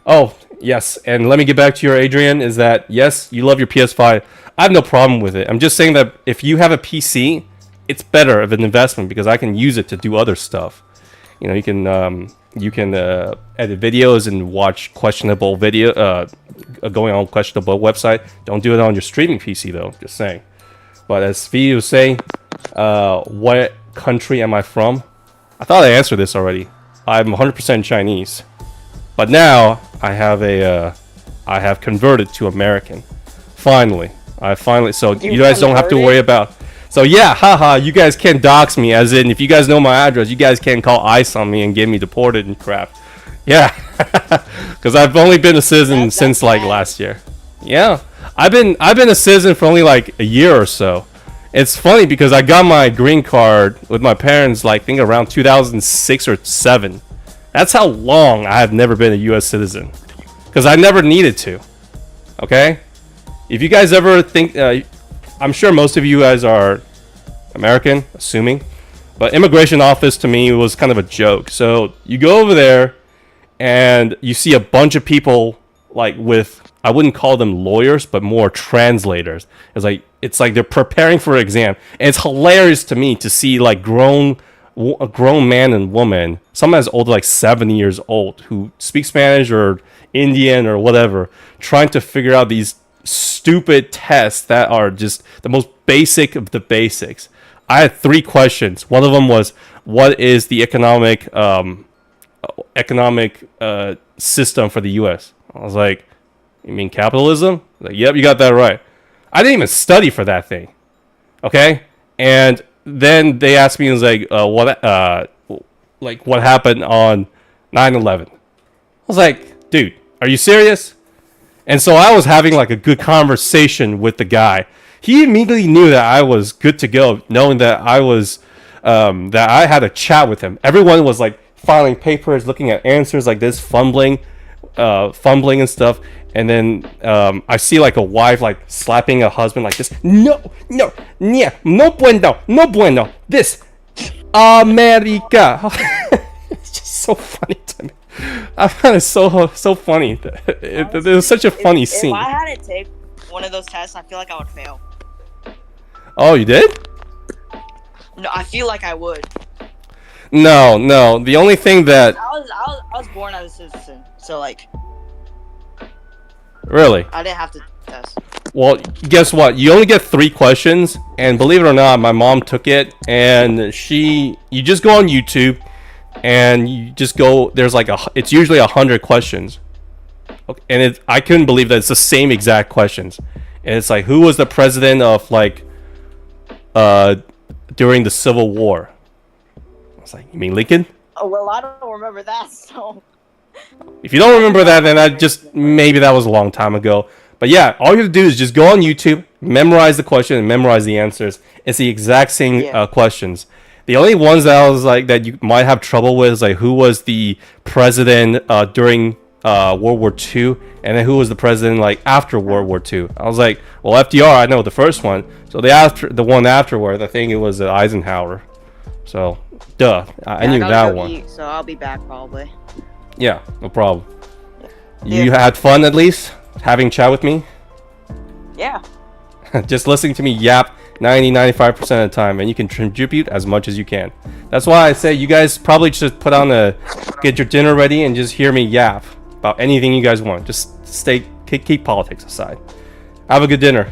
Oh, yes, and let me get back to your Adrian, is that, yes, you love your PS5. I have no problem with it. I'm just saying that if you have a PC, it's better of an investment because I can use it to do other stuff. You know, you can edit videos and watch questionable video, going on questionable website. Don't do it on your streaming PC though, just saying. But as V was saying, what country am I from? I thought I answered this already. I'm 100% Chinese, but now I have converted to American. Finally, so you guys don't have to worry about. So yeah, haha, you guys can't dox me, as in if you guys know my address, you guys can't call ICE on me and get me deported and crap. Yeah, because I've only been a citizen since like last year. Yeah, I've been a citizen for only like a year or so. It's funny because I got my green card with my parents like I think around 2006 or 7. That's how long I have never been a U.S. citizen, because I never needed to. Okay, if you guys ever think, I'm sure most of you guys are American, assuming, but immigration office to me was kind of a joke. So you go over there and you see a bunch of people like with, I wouldn't call them lawyers, but more translators. It's like they're preparing for an exam, and it's hilarious to me to see like a grown man and woman, some as old as like 70 years old, who speak Spanish or Indian or whatever, trying to figure out these stupid tests that are just the most basic of the basics. I had 3 questions. One of them was, what is the economic system for the U.S.? I was like, you mean capitalism? Like, yep, you got that right. I didn't even study for that thing. Okay, and then they asked me, what happened on 9/11? I was like, dude, are you serious? And so I was having like a good conversation with the guy. He immediately knew that I was good to go, knowing that I was that I had a chat with him. Everyone was like filing papers, looking at answers like this, fumbling and stuff. And then I see like a wife like slapping a husband like this. No bueno. This America. It's just so funny to me. I found it so funny. It was such a funny scene. If I had to take one of those tests, I feel like I would fail. Oh, you did? No, I feel like I would. No. The only thing that I was born as a citizen, so like. Really? I didn't have to test. Well, guess what? You only get 3 questions, and believe it or not, my mom took it, and you just go on YouTube, and you just go. There's like it's usually 100 questions, okay, and I couldn't believe that it's the same exact questions, and it's like, who was the president of like, during the Civil War? I was like, you mean Lincoln? Oh well, I don't remember that, so. If you don't remember that, then maybe that was a long time ago. But yeah, all you have to do is just go on YouTube, memorize the question, and memorize the answers. It's the exact same questions. The only ones that I was like that you might have trouble with is like, who was the president during World War II, and then who was the president like after World War II. I was like, well, FDR, I know the first one. So the one afterward, I think it was Eisenhower. So duh, I knew that one. Eat, so I'll be back probably. Yeah, no problem. You had fun at least having chat with me? Yeah. Just listening to me yap 95% of the time, and you can contribute as much as you can. That's why I say you guys probably should get your dinner ready and just hear me yap about anything you guys want. Just keep politics aside. Have a good dinner.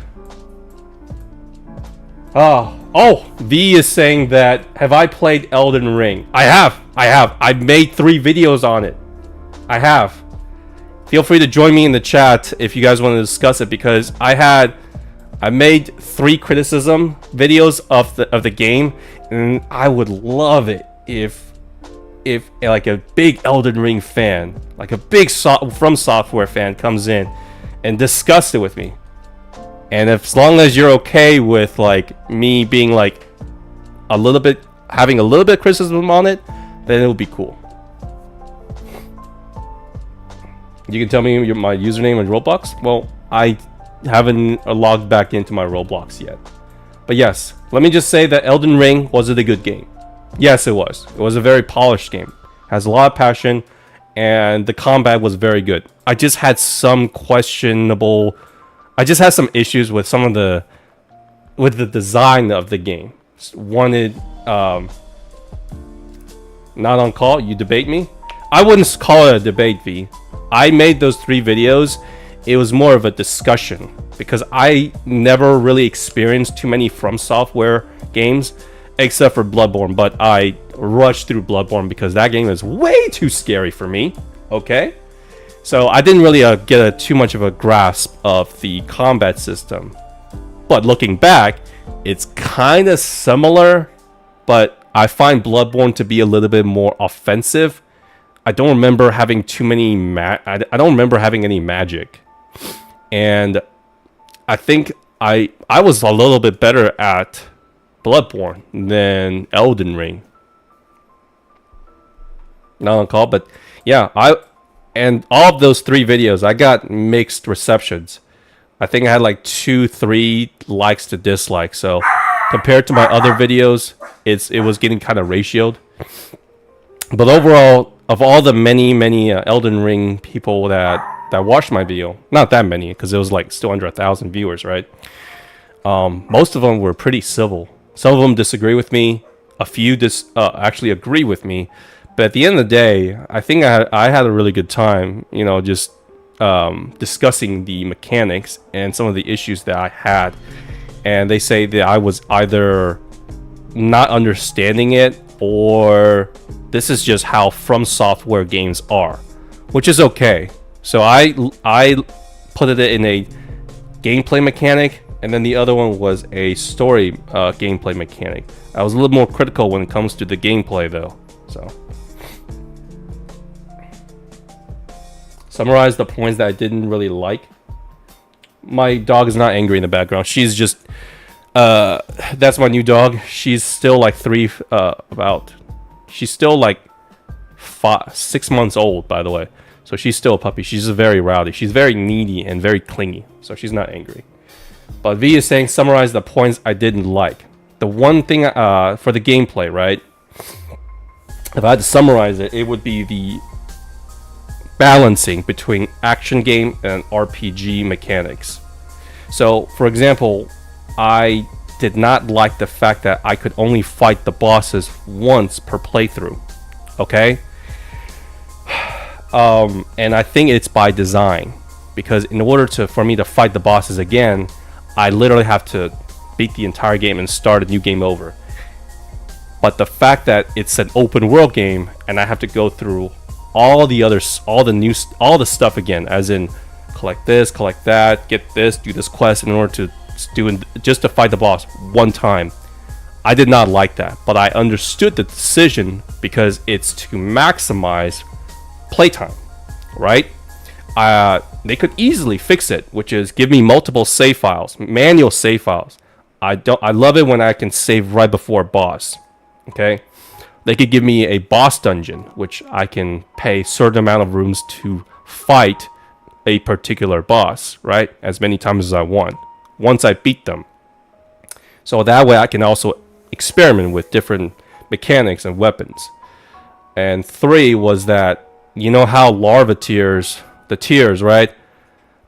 Oh, V is saying that, have I played Elden Ring? I have. I made 3 videos on it. I have. Feel free to join me in the chat if you guys want to discuss it, because I made 3 criticism videos of the game, and I would love it if like a big Elden Ring fan, like a big From Software fan comes in and discuss it with me. And as long as you're okay with like me being like having a little bit of criticism on it, then it would be cool. You can tell me my username on Roblox. Well, I haven't logged back into my Roblox yet. But yes, let me just say that Elden Ring was a good game. Yes, it was. It was a very polished game. Has a lot of passion, and the combat was very good. I just had some issues with the design of the game. Wanted not on call. You debate me? I wouldn't call it a debate, V. I made those 3 videos. It was more of a discussion because I never really experienced too many From Software games except for Bloodborne, but I rushed through Bloodborne because that game is way too scary for me. Okay, so I didn't really get too much of a grasp of the combat system, but looking back, it's kind of similar, but I find Bloodborne to be a little bit more offensive. I don't remember having too many I don't remember having any magic, and I think I was a little bit better at Bloodborne than Elden Ring. Not on call, but yeah, and all of those 3 videos, I got mixed receptions. I think I had like 2-3 likes to dislikes. So compared to my other videos, it was getting kind of ratioed. But overall, of all the many Elden Ring people that watched my video, not that many, because it was like still under 1,000 viewers, right? Most of them were pretty civil. Some of them disagree with me. A few actually agree with me. But at the end of the day, I think I had a really good time, you know, just discussing the mechanics and some of the issues that I had. And they say that I was either not understanding it, or this is just how From Software games are, which is okay. So I put it in a gameplay mechanic, and then the other one was a story gameplay mechanic. I was a little more critical when it comes to the gameplay, though. So summarize the points that I didn't really like. My dog is not angry in the background. She's just that's my new dog. She's still like she's still like 6 months old, by the way. So she's still a puppy. She's very rowdy. She's very needy and very clingy. So she's not angry. But V is saying, summarize the points I didn't like. The one thing for the gameplay, right? If I had to summarize it, it would be the balancing between action game and RPG mechanics. So, for example, I did not like the fact that I could only fight the bosses once per playthrough. Okay? And I think it's by design, because in order for me to fight the bosses again, I literally have to beat the entire game and start a new game over. But the fact that it's an open world game and I have to go through all the stuff again, as in collect this, collect that, get this, do this quest in order to just to fight the boss one time. I did not like that, but I understood the decision because it's to maximize playtime, right? They could easily fix it, which is give me multiple save files, manual save files. I love it when I can save right before a boss. Okay, they could give me a boss dungeon, which I can pay a certain amount of rooms to fight a particular boss, right? As many times as I want, once I beat them. So that way I can also experiment with different mechanics and weapons. And 3 was that, you know how larva tiers, the tiers, right?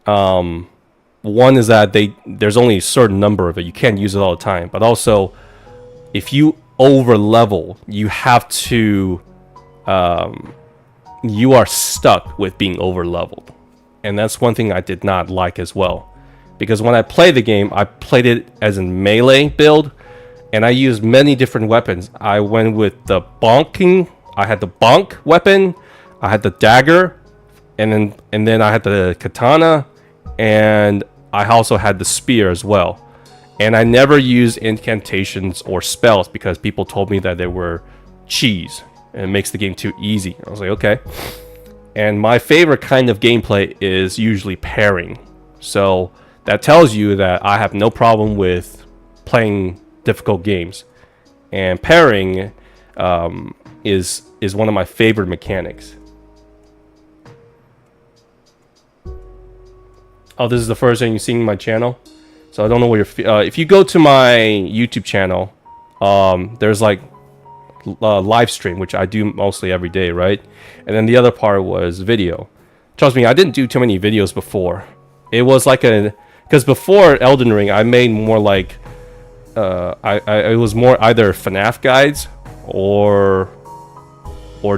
One is that there's only a certain number of it. You can't use it all the time. But also, if you over level, you have to you are stuck with being over leveled. And that's one thing I did not like as well, because when I played the game, I played it as a melee build, and I used many different weapons. I went with the bonking. I had the bonk weapon, I had the dagger, and then I had the katana, and I also had the spear as well. And I never used incantations or spells because people told me that they were cheese and it makes the game too easy. I was like, okay. And my favorite kind of gameplay is usually pairing. So that tells you that I have no problem with playing difficult games. And pairing is one of my favorite mechanics. Oh, this is the first time you've seen my channel. So I don't know where you're... if you go to my YouTube channel, there's like live stream, which I do mostly every day, right? And then the other part was video. Trust me, I didn't do too many videos before. It was like because before Elden Ring, I made more like... it was more either FNAF guides or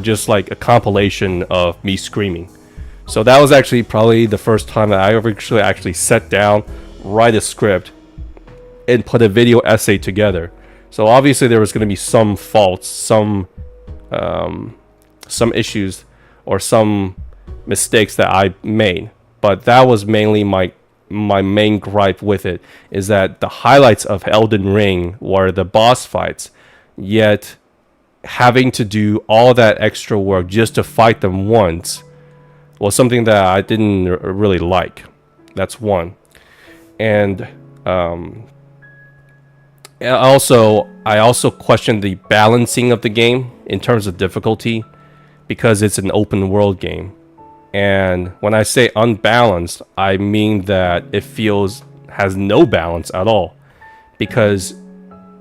just like a compilation of me screaming. So that was actually probably the first time that I ever actually sat down, write a script, and put a video essay together. So obviously there was going to be some faults, some issues, or some mistakes that I made. But that was mainly my main gripe with it, is that the highlights of Elden Ring were the boss fights, yet having to do all that extra work just to fight them once was something that I didn't really like. That's one. And I also questioned the balancing of the game in terms of difficulty, because it's an open world game. And when I say unbalanced, I mean that it has no balance at all, because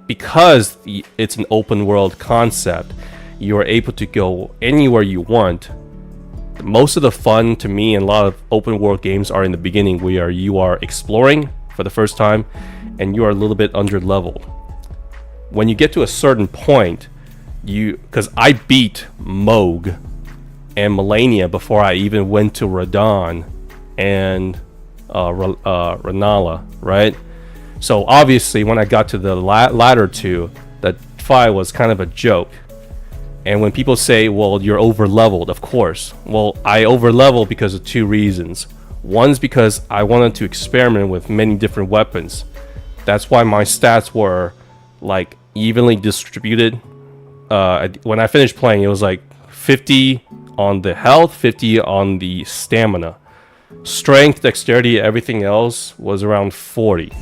it's an open world concept. You are able to go anywhere you want. Most of the fun to me in a lot of open world games are in the beginning, where you are exploring for the first time and you are a little bit under leveled. When you get to a certain point, because I beat Moog and Melania before I even went to Radahn and Rennala, right? So obviously when I got to the latter two, that fight was kind of a joke. And when people say, well, you're over leveled, of course. Well, I over leveled because of two reasons. One's because I wanted to experiment with many different weapons. That's why my stats were like evenly distributed. When I finished playing, it was like 50 on the health, 50 on the stamina. Strength, dexterity, everything else was around 40.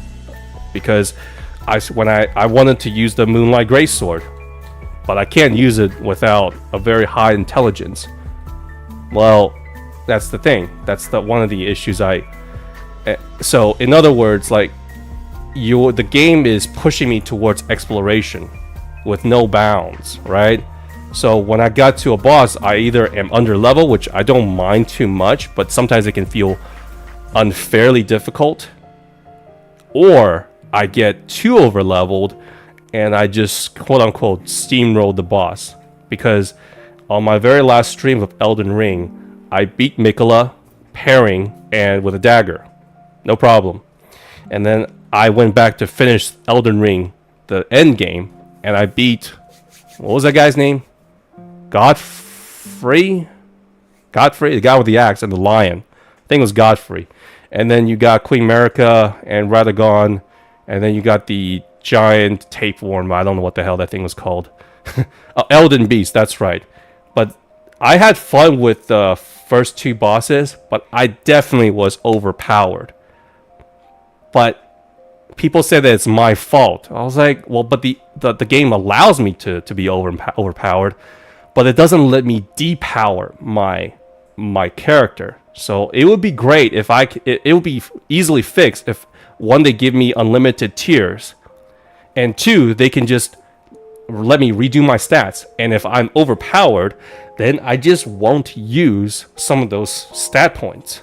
Because when I wanted to use the Moonlight Greatsword, but I can't use it without a very high intelligence. Well, that's the thing. That's one of the issues so in other words, like the game is pushing me towards exploration with no bounds, right? So when I got to a boss, I either am under level, which I don't mind too much, but sometimes it can feel unfairly difficult, or I get too over leveled and I just quote unquote steamrolled the boss. Because on my very last stream of Elden Ring, I beat Miquella parrying and with a dagger, no problem. And then I went back to finish Elden Ring, the end game, and I beat, what was that guy's name? Godfrey, the guy with the axe and the lion. I think it was Godfrey. And then you got Queen Marika and Radagon, and then you got the giant tapeworm. I don't know what the hell that thing was called. Elden Beast, that's right. But I had fun with the first two bosses, but I definitely was overpowered. But people say that it's my fault. I was like, well, but the game allows me to be overpowered, but it doesn't let me depower my character. So it would be great if it would be easily fixed if, one, they give me unlimited tiers, and two, they can just let me redo my stats. And if I'm overpowered, then I just won't use some of those stat points.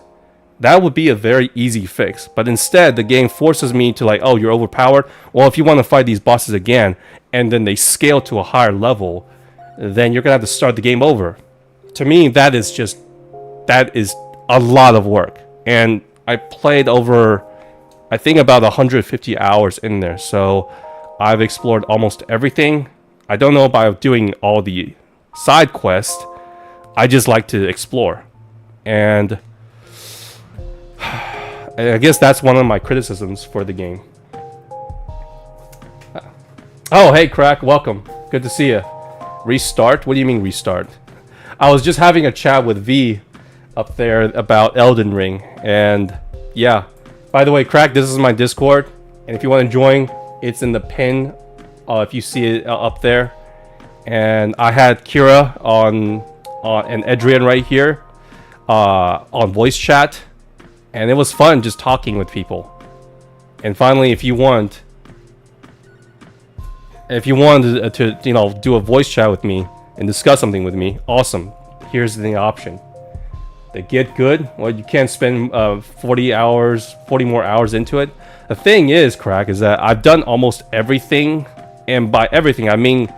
That would be a very easy fix. But instead, the game forces me to like, oh, you're overpowered. Well, if you want to fight these bosses again, and then they scale to a higher level, then you're going to have to start the game over. To me, that is a lot of work. And I played over, I think, about 150 hours in there. So I've explored almost everything. I don't know about doing all the side quests. I just like to explore. And I guess that's one of my criticisms for the game. Oh, hey, Crack, welcome. Good to see you. Restart? What do you mean restart? I was just having a chat with V up there about Elden Ring. And yeah. By the way, Crack, this is my Discord. And if you want to join, it's in the pin. If you see it up there. And I had Kira and Adrian right here on voice chat. And it was fun just talking with people. And finally, if you want to do a voice chat with me and discuss something with me, awesome. Here's the option. The Get Good. Well, you can't spend 40 more hours into it. The thing is, Crack, is that I've done almost everything. And by everything, I mean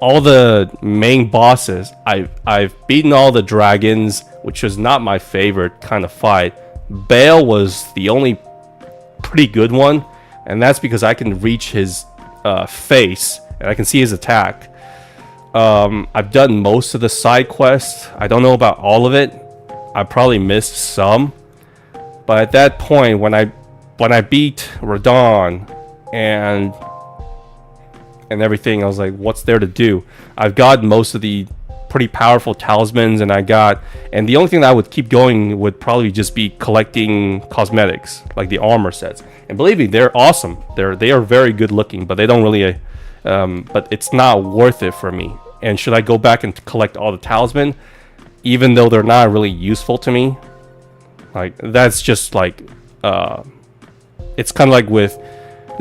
all the main bosses. I've beaten all the dragons, which was not my favorite kind of fight. Baal was the only pretty good one, and that's because I can reach his face and I can see his attack. I've done most of the side quests. I don't know about all of it. I probably missed some, but at that point, when I beat Radahn and everything, I was like, what's there to do? I've got most of the pretty powerful talismans, and the only thing that I would keep going would probably just be collecting cosmetics, like the armor sets. And believe me, they're awesome. They are very good looking, but they don't really but it's not worth it for me. And should I go back and collect all the talisman, even though they're not really useful to me? Like, that's just like it's kind of like with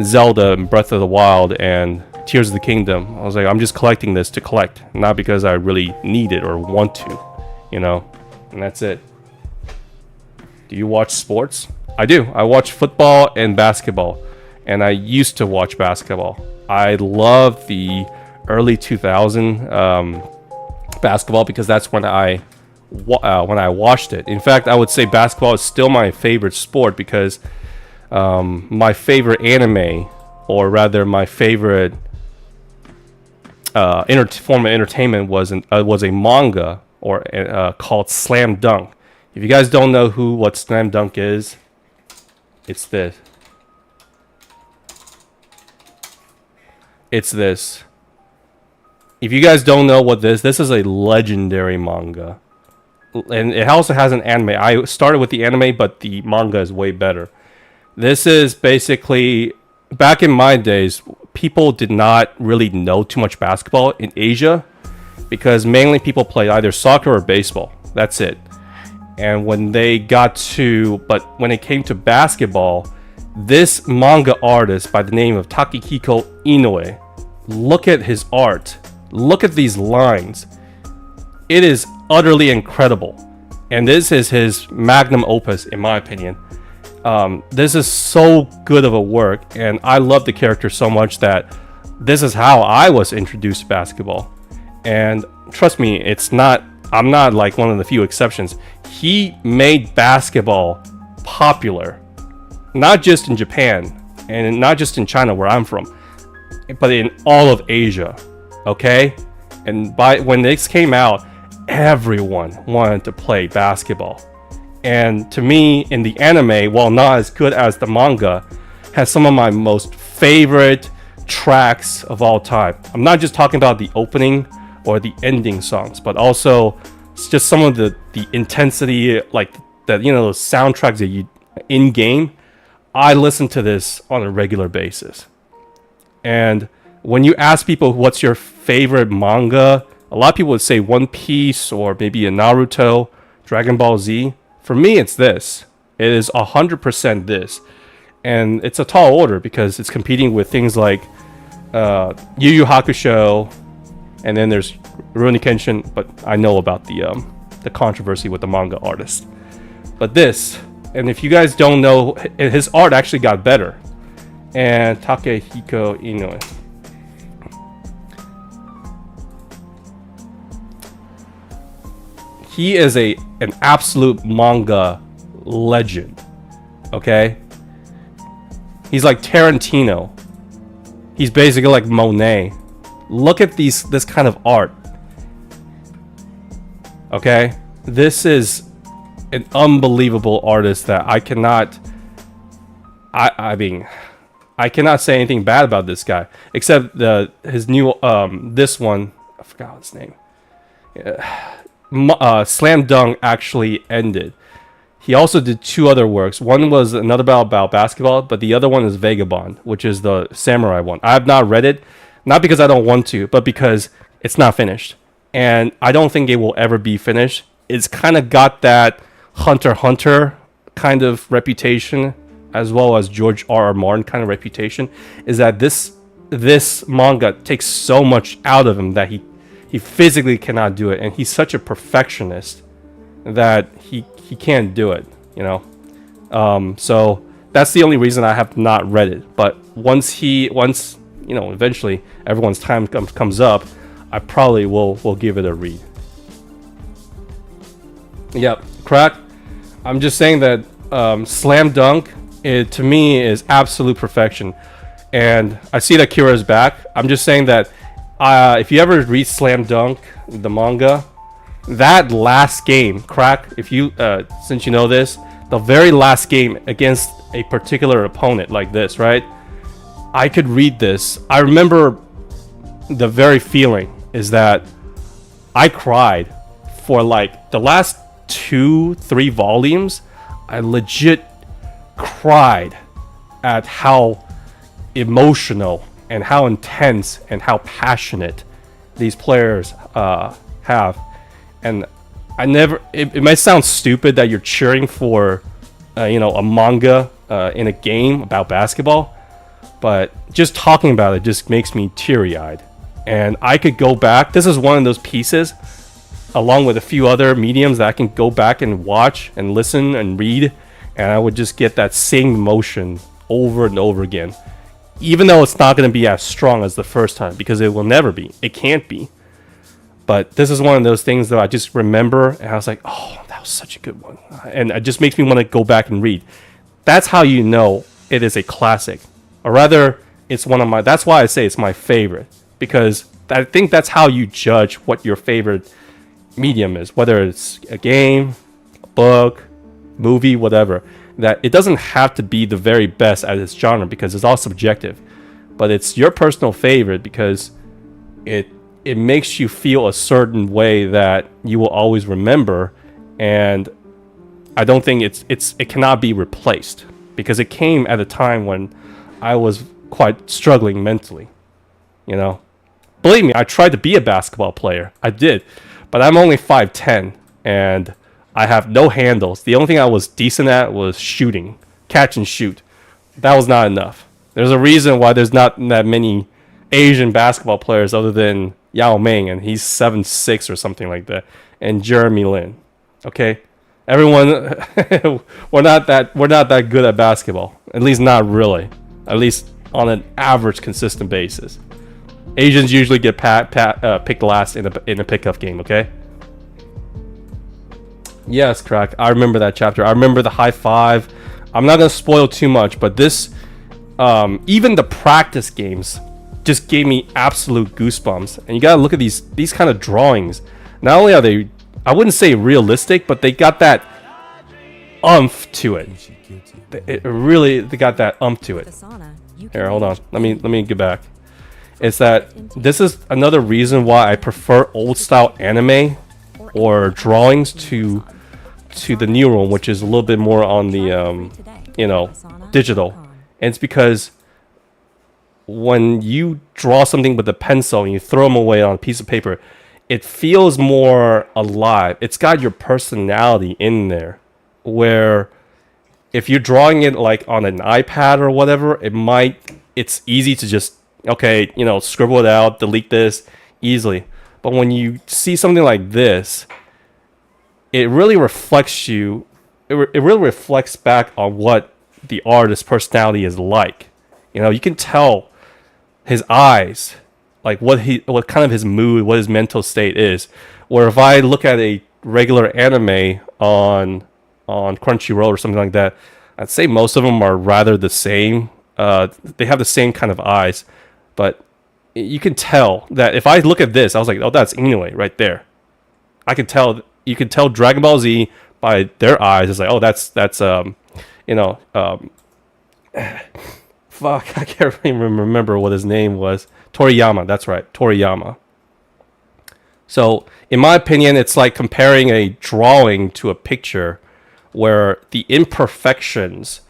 Zelda and Breath of the Wild and Tears of the Kingdom. I was like, I'm just collecting this to collect, not because I really need it or want to, you know. And that's it. Do you watch sports? I do. I watch football and basketball, and I used to watch basketball. I love the early 2000 basketball because that's when I watched it. In fact, I would say basketball is still my favorite sport because my favorite anime, or rather my favorite form of entertainment was a manga or called Slam Dunk. If you guys don't know what Slam Dunk is, it's this. It's this. If you guys don't know what this is a legendary manga. And it also has an anime. I started with the anime, but the manga is way better. This is basically, back in my days, people did not really know too much basketball in Asia because mainly people played either soccer or baseball. That's it. And when it came to basketball, this manga artist by the name of Takehiko Inoue, look at his art. Look at these lines. It is utterly incredible. And this is his magnum opus, in my opinion. This is so good of a work, and I love the character so much that this is how I was introduced to basketball. And trust me, I'm not like one of the few exceptions. He made basketball popular, not just in Japan and not just in China where I'm from, but in all of Asia. Okay? And when this came out, everyone wanted to play basketball. And to me, in the anime, while not as good as the manga, has some of my most favorite tracks of all time. I'm not just talking about the opening or the ending songs, but also just some of the intensity, like that, those soundtracks that you in game. I listen to this on a regular basis. And when you ask people what's your favorite manga, a lot of people would say One Piece or maybe a Naruto, Dragon Ball Z. For me, it's this. It is 100% this. And it's a tall order because it's competing with things like Yu Yu Hakusho, and then there's Rurouni Kenshin, but I know about the controversy with the manga artist. But this, and if you guys don't know, his art actually got better. And Takehiko Inoue. He is an absolute manga legend. Okay? He's like Tarantino. He's basically like Monet. Look at this kind of art. Okay? This is an unbelievable artist that I cannot say anything bad about this guy, except his new this one, I forgot his name. Slam Dunk actually ended. He also did two other works. One was another about basketball, but the other one is Vagabond, which is the samurai one. I have not read it, not because I don't want to, but because it's not finished. And I don't think it will ever be finished. It's kind of got that Hunter x Hunter kind of reputation, as well as George R.R. Martin kind of reputation, is that this manga takes so much out of him that he physically cannot do it, and he's such a perfectionist that he can't do it, so that's the only reason I have not read it. But once eventually everyone's time comes up, I probably will give it a read. Yep, Crack. I'm just saying that Slam Dunk it to me is absolute perfection. And I see that Kira is back. I'm just saying that if you ever read Slam Dunk, the manga, that last game, Crack, if you since you know this, the very last game against a particular opponent like this, right? I could read this. I remember the very feeling is that I cried for like the last 2-3 volumes. I legit cried at how emotional and how intense and how passionate these players have. And I never, it might sound stupid that you're cheering for a manga in a game about basketball, but just talking about it just makes me teary-eyed. And I could go back, this is one of those pieces along with a few other mediums that I can go back and watch and listen and read, and I would just get that same emotion over and over again. Even though it's not going to be as strong as the first time, because it will never be. It can't be. But this is one of those things that I just remember, and I was like, oh, that was such a good one. And it just makes me want to go back and read. That's how you know it is a classic. Or rather, it's one of my, that's why I say it's my favorite. Because I think that's how you judge what your favorite medium is. Whether it's a game, a book, movie, whatever. That it doesn't have to be the very best at its genre, because it's all subjective, but it's your personal favorite because it makes you feel a certain way that you will always remember. And I don't think it cannot be replaced, because it came at a time when I was quite struggling mentally. Believe me, I tried to be a basketball player. I did, but I'm only 5'10", and I have no handles. The only thing I was decent at was shooting, catch and shoot. That was not enough. There's a reason why there's not that many Asian basketball players other than Yao Ming, and he's 7'6" or something like that, and Jeremy Lin. Okay, everyone, we're not that good at basketball. At least not really. At least on an average, consistent basis. Asians usually get picked last in a pickup game. Okay. Yes, Crack. I remember that chapter. I remember the high five. I'm not gonna spoil too much, but this, even the practice games, just gave me absolute goosebumps. And you gotta look at these kind of drawings. Not only are they, I wouldn't say realistic, but they got that umph to it. They got that umph to it. Here, hold on. Let me get back. It's that this is another reason why I prefer old style anime or drawings to the new one, which is a little bit more on the digital. And it's because when you draw something with a pencil and you throw them away on a piece of paper, it feels more alive. It's got your personality in there. Where if you're drawing it like on an iPad or whatever, it's easy to just scribble it out, delete this easily. But when you see something like this, it really reflects you. It really reflects back on what the artist's personality is like. You can tell his eyes, like what kind of his mood, what his mental state is. Where if I look at a regular anime on Crunchyroll or something like that, I'd say most of them are rather the same. They have the same kind of eyes, but you can tell that if I look at this, I was like, oh, that's Inoue right there. You can tell Dragon Ball Z by their eyes. It's like, oh, that's fuck, I can't even remember what his name was. Toriyama, that's right, Toriyama. So, in my opinion, it's like comparing a drawing to a picture, where the imperfections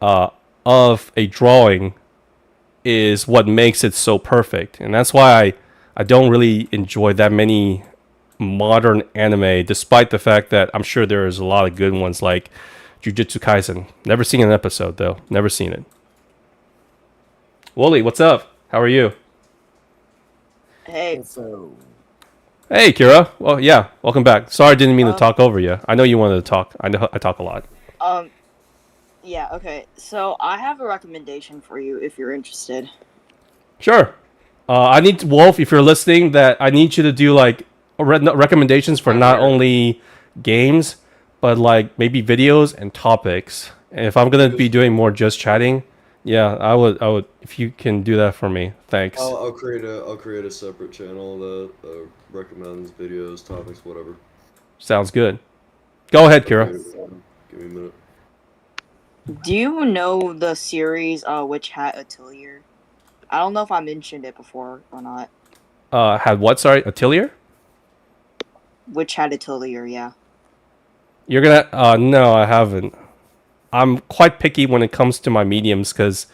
of a drawing is what makes it so perfect. And that's why I don't really enjoy that many modern anime, despite the fact that I'm sure there's a lot of good ones like Jujutsu Kaisen. Never seen an episode though. Never seen it. Wooly, what's up? How are you? Hey. Hey, Kira. Well, yeah, welcome back. Sorry, I didn't mean to talk over you. I know you wanted to talk. I know I talk a lot. Yeah, okay. So I have a recommendation for you if you're interested. Sure. I need Wolf, if you're listening, that I need you to do like recommendations for not only games, but like maybe videos and topics. And if I'm gonna be doing more just chatting, yeah, I would. If you can do that for me, thanks. I'll create a separate channel that recommends videos, topics, whatever. Sounds good. Go ahead, Kira. Give me a minute. Do you know the series Witch Hat Atelier? I don't know if I mentioned it before or not. Had what? Sorry, Atelier? Witch Hat Atelier, yeah. You're gonna? No, I haven't. I'm quite picky when it comes to my mediums because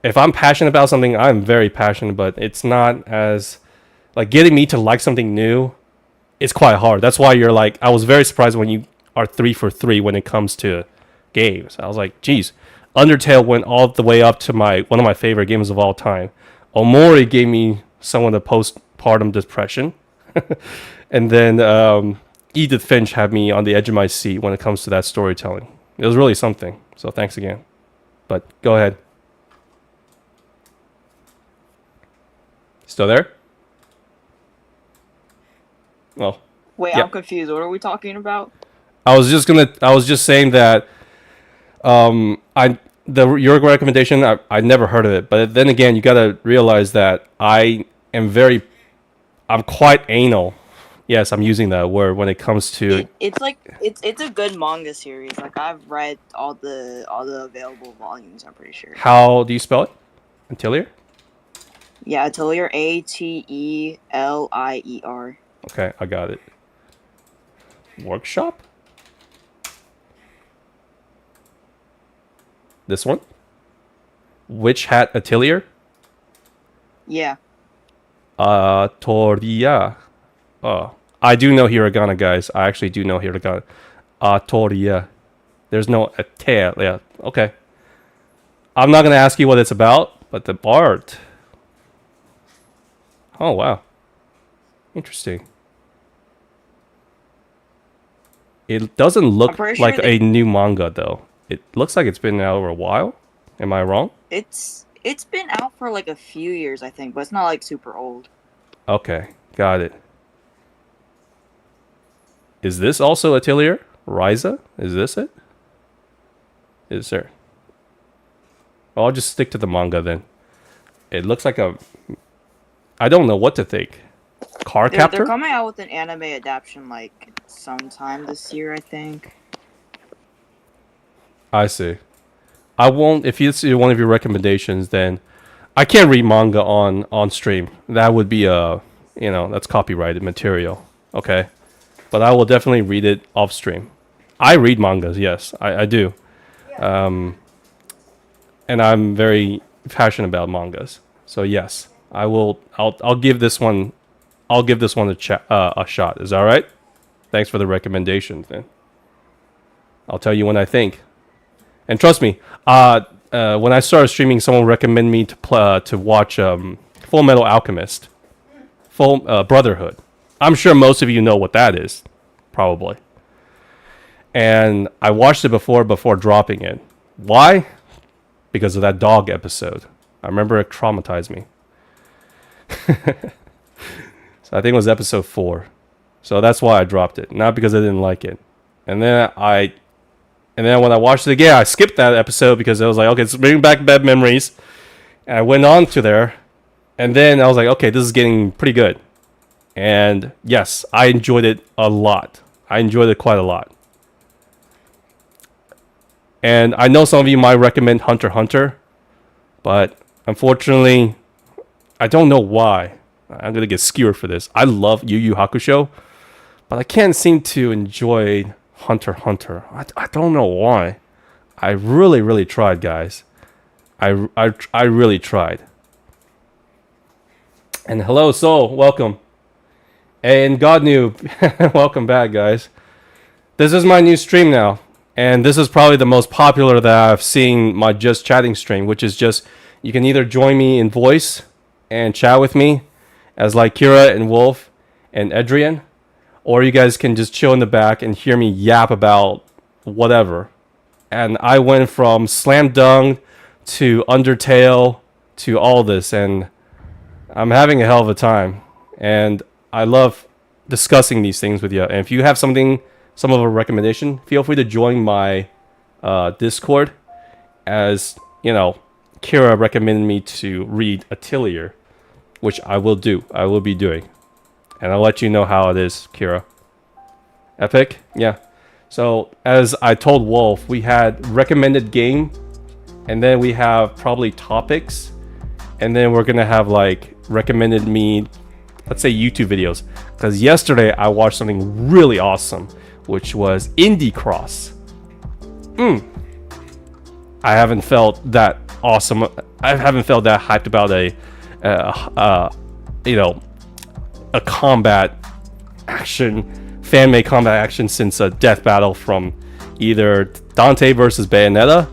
if I'm passionate about something, I'm very passionate, but it's not as like getting me to like something new. It's quite hard. That's why you're like. I was very surprised when you are 3 for 3 when it comes to games. I was like, geez, Undertale went all the way up to one of my favorite games of all time. Omori gave me somewhat of postpartum depression, and then Edith Finch had me on the edge of my seat when it comes to that storytelling. It was really something. So thanks again. But go ahead. Still there? Well, Wait, yeah. I'm confused. What are we talking about? I was just saying that your recommendation, I never heard of it, but then again, you gotta realize that I'm quite anal. Yes, I'm using that word when it comes to. It's a good manga series. Like I've read all the available volumes. I'm pretty sure. How do you spell it? Atelier? Yeah, Atelier, Atelier. Okay, I got it. Workshop? This one? Witch Hat Atelier? Yeah. Torilla. Oh, I do know hiragana, guys. I actually do know hiragana. Torilla. There's no tail. Yeah, okay. I'm not going to ask you what it's about, but the art. Oh, wow. Interesting. It doesn't look like a new manga, though. It looks like it's been out over a while. Am I wrong? It's been out for like a few years, I think, but it's not like super old. Okay, got it. Is this also Atelier? Ryza? Is this it? Is there? Well, I'll just stick to the manga then. It looks like I don't know what to think. Cardcaptor? They're coming out with an anime adaptation like sometime this year, I think. I see. I won't. If it's one of your recommendations, then I can't read manga on stream. That would be that's copyrighted material. Okay, but I will definitely read it off stream. I read mangas. Yes, I do. And I'm very passionate about mangas. So yes, I will. I'll give this one. I'll give this one a shot. Is that all right? Thanks for the recommendation. Then I'll tell you when I think. And trust me, when I started streaming, someone recommended me to watch Full Metal Alchemist, Brotherhood. I'm sure most of you know what that is, probably. And I watched it before dropping it. Why? Because of that dog episode. I remember it traumatized me. So I think it was episode 4. So that's why I dropped it, not because I didn't like it. And then when I watched it again, I skipped that episode because I was like, okay, it's bringing back bad memories. And I went on to there. And then I was like, okay, this is getting pretty good. And yes, I enjoyed it a lot. I enjoyed it quite a lot. And I know some of you might recommend Hunter x Hunter. But unfortunately, I don't know why. I'm going to get skewered for this. I love Yu Yu Hakusho. But I can't seem to enjoy Hunter x Hunter. I don't know why. I really, really tried, guys. I really tried. And hello, Soul. Welcome. And God Noob. Welcome back, guys. This is my new stream now. And this is probably the most popular that I've seen my Just Chatting stream, which is just, you can either join me in voice and chat with me as like Kira and Wolf and Adrian, or you guys can just chill in the back and hear me yap about whatever. And I went from Slam Dunk to Undertale to all this, and I'm having a hell of a time. And I love discussing these things with you. And if you have some of a recommendation, feel free to join my Discord, as you know, Kira recommended me to read Atelier, which I will do. I will be doing, and I'll let you know how it is, Kira. Epic, yeah. So as I told Wolf, we had recommended game, and then we have probably topics, and then we're gonna have like recommended me, let's say YouTube videos. Because yesterday I watched something really awesome, which was Indie Cross. I haven't felt that awesome. I haven't felt that hyped about a combat action, fan-made combat action since a death battle from either Dante versus Bayonetta,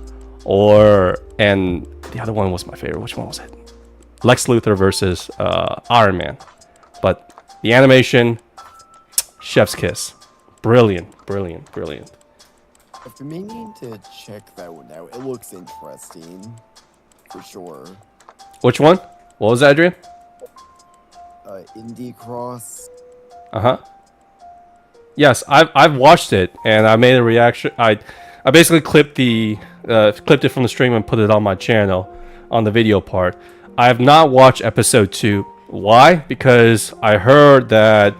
and the other one was my favorite. Which one was it? Lex Luthor versus Iron Man. But the animation, chef's kiss. Brilliant. I've been meaning to check that one out. It looks interesting, for sure. Which one? What was that, Adrian? Indie Cross. Yes, I've watched it, and I made a reaction. I basically clipped it from the stream and put it on my channel on the video part. I have not watched episode 2. Why? Because I heard that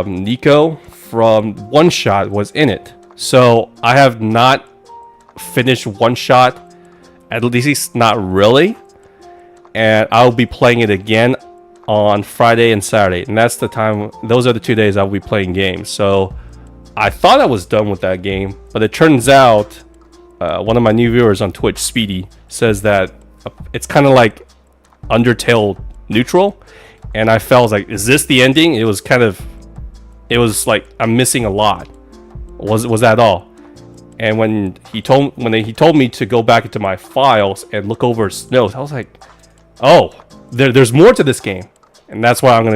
Nico from One Shot was in it. So I have not finished One Shot, at least not really. And I'll be playing it again on Friday and Saturday. And that's the time, those are the 2 days I'll be playing games. So I thought I was done with that game, but it turns out one of my new viewers on Twitch, Speedy, says that it's kind of like Undertale neutral. And I felt like, is this the ending? It was like I'm missing a lot. Was that all? And when he told me to go back into my files and look over his notes, I was like, oh, there's more to this game. And that's why I'm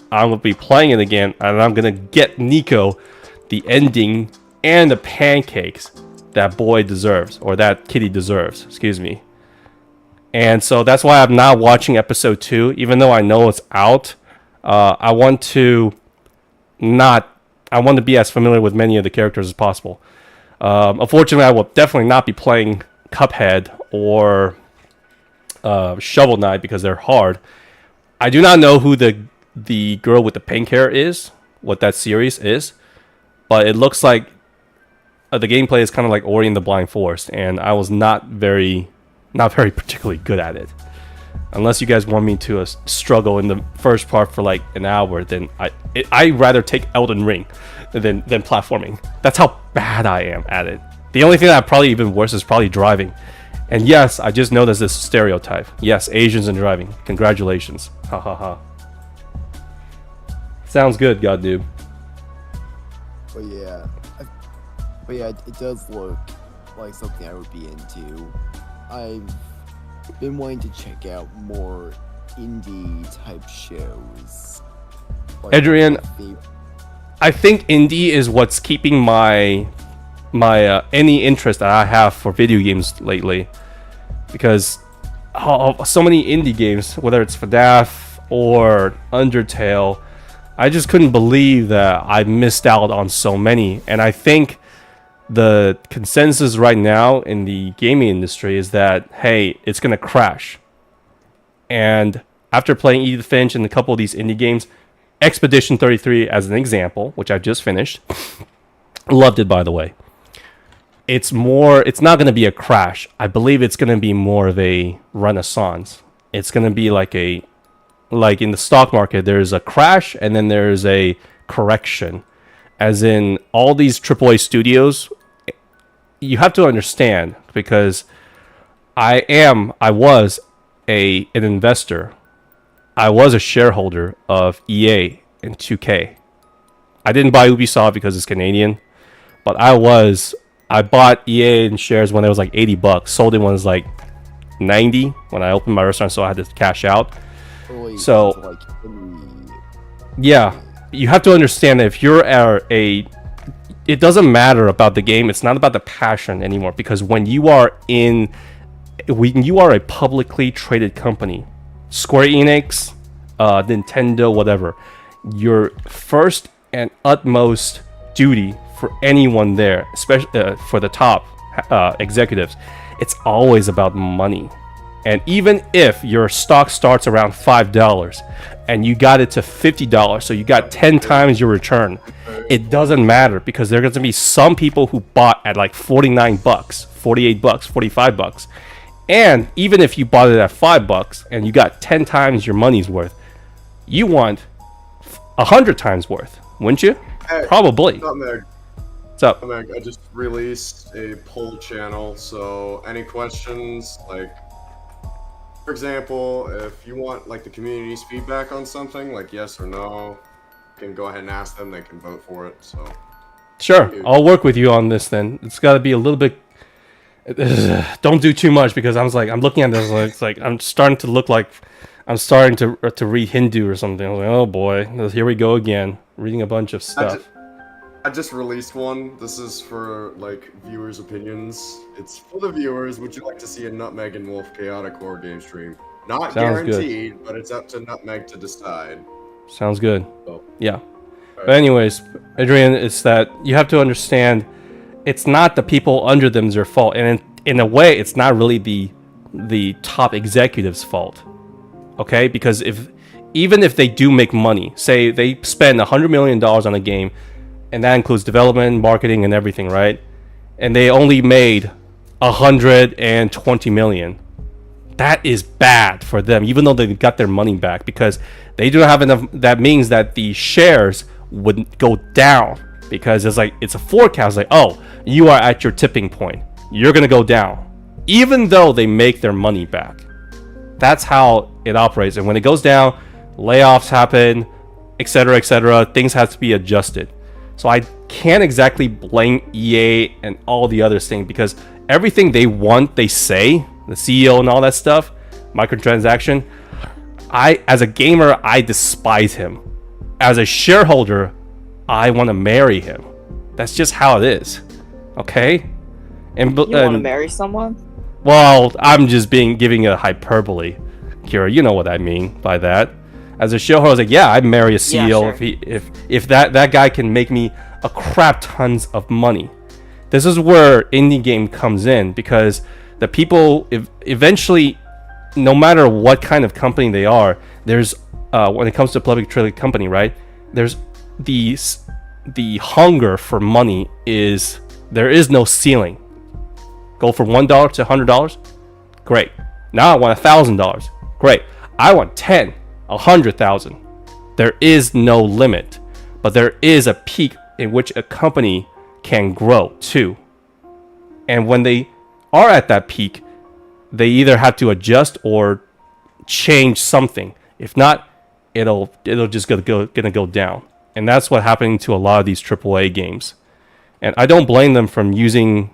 gonna be playing it again, and I'm gonna get Nico the ending and the pancakes that boy deserves, or that kitty deserves, excuse me. And so that's why I'm not watching episode 2, even though I know it's out. I want to be as familiar with many of the characters as possible. Unfortunately, I will definitely not be playing Cuphead or Shovel Knight because they're hard. I do not know who the girl with the pink hair is, what that series is, but it looks like the gameplay is kind of like Ori and the Blind Forest, and I was not very particularly good at it. Unless you guys want me to struggle in the first part for like an hour, then I rather take Elden Ring than platforming. That's how bad I am at it. The only thing that probably even worse is probably driving. And yes, I just noticed this stereotype. Yes, Asians and driving. Congratulations. Ha ha ha. Sounds good, God dude. But yeah, it does look like something I would be into. I've been wanting to check out more indie type shows. Like Adrian, I think indie is what's keeping my any interest that I have for video games lately, because so many indie games, whether it's FNAF or Undertale, I just couldn't believe that I missed out on so many. And I think the consensus right now in the gaming industry is that, hey, it's gonna crash. And after playing Edith Finch and a couple of these indie games, Expedition 33 as an example, which I've just finished, loved it, by the way. It's not going to be a crash. I believe it's going to be more of a renaissance. It's going to be like in the stock market, there's a crash and then there's a correction. As in all these AAA studios, you have to understand, because I was an investor. I was a shareholder of EA and 2K. I didn't buy Ubisoft because it's Canadian, but I bought EA in shares when it was like $80, sold it when it was like 90 when I opened my restaurant, so I had to cash out. So yeah, you have to understand that if you're it doesn't matter about the game, it's not about the passion anymore, because when you are a publicly traded company, Square Enix, Nintendo, whatever, your first and utmost duty for anyone there, especially for the top, executives, it's always about money. And even if your stock starts around $5 and you got it to $50, so you got 10 times your return, it doesn't matter, because there are going to be some people who bought at like 49 bucks, 48 bucks, 45 bucks. And even if you bought it at $5 and you got 10 times your money's worth, you want 100 times worth, wouldn't you? Hey, Probably. Nutmeg, What's up? Nutmeg, I just released a poll channel, so any questions, like, for example, if you want like the community's feedback on something, like yes or no, you can go ahead and ask them. They can vote for it. So Sure, I'll work with you on this then. It's got to be a little bit. Don't do too much, because I'm looking at this, like, it's like I'm starting to look like I'm starting to read Hindu or something. I'm like, oh boy, here we go again, reading a bunch of stuff. I just released one. This is for like viewers' opinions. It's for the viewers. Would you like to see a Nutmeg and Wolf chaotic horror game stream? Not Sounds good. guaranteed, but it's up to Nutmeg to decide. Sounds good. Oh. Yeah. Alright. But anyways, Adrian, it's that you have to understand, it's not the people under them's their fault, and in a way, it's not really the top executives' fault. Okay, because even if they do make money, say they spend $100 million on a game, and that includes development, marketing, and everything, right? And they only made 120 million. That is bad for them, even though they got their money back, because they don't have enough. That means that the shares would go down, because it's a forecast, like, oh, you are at your tipping point, you're gonna go down, even though they make their money back. That's how it operates. And when it goes down, layoffs happen, etc., etc. Things have to be adjusted. So I can't exactly blame EA and all the other things, because everything they want, they say, the CEO and all that stuff, microtransaction, as a gamer, I despise him. As a shareholder, I want to marry him. That's just how it is. Okay? And You want to marry someone? well, I'm just giving a hyperbole, Kira. You know what I mean by that. As a shareholder, I was like, yeah, I'd marry a CEO if that guy can make me a crap tons of money. This is where indie game comes in, because the people eventually, no matter what kind of company they are, there's when it comes to a public traded company, right? There's the hunger for money there is no ceiling. Go from $1 to $100, great. Now I want $1,000, great. I want 10. 100,000. There is no limit, but there is a peak in which a company can grow to. And when they are at that peak, they either have to adjust or change something. If not, it'll just gonna go down. And that's what happening to a lot of these AAA games. And I don't blame them from using,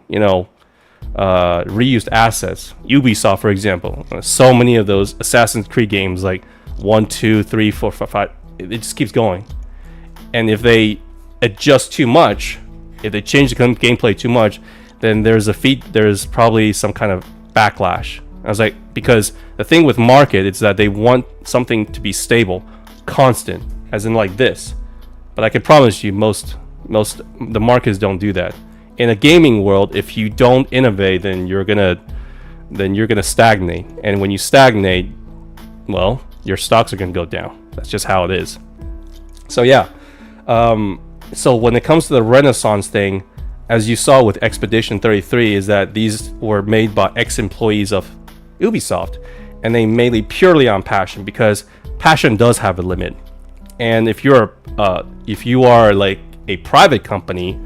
reused assets. Ubisoft, for example, so many of those Assassin's Creed games, like 1, 2, 3, 4, 5, it just keeps going. And if they adjust too much, if they change the gameplay too much, then there's probably some kind of backlash. I was like, because the thing with market is that they want something to be stable, constant, as in like this. But I can promise you, most the markets don't do that. In a gaming world, if you don't innovate, then you're gonna stagnate. And when you stagnate, well, your stocks are gonna go down. That's just how it is. So yeah. So when it comes to the Renaissance thing, as you saw with Expedition 33, is that these were made by ex-employees of Ubisoft, and they made it purely on passion, because passion does have a limit. And if you are like a private company,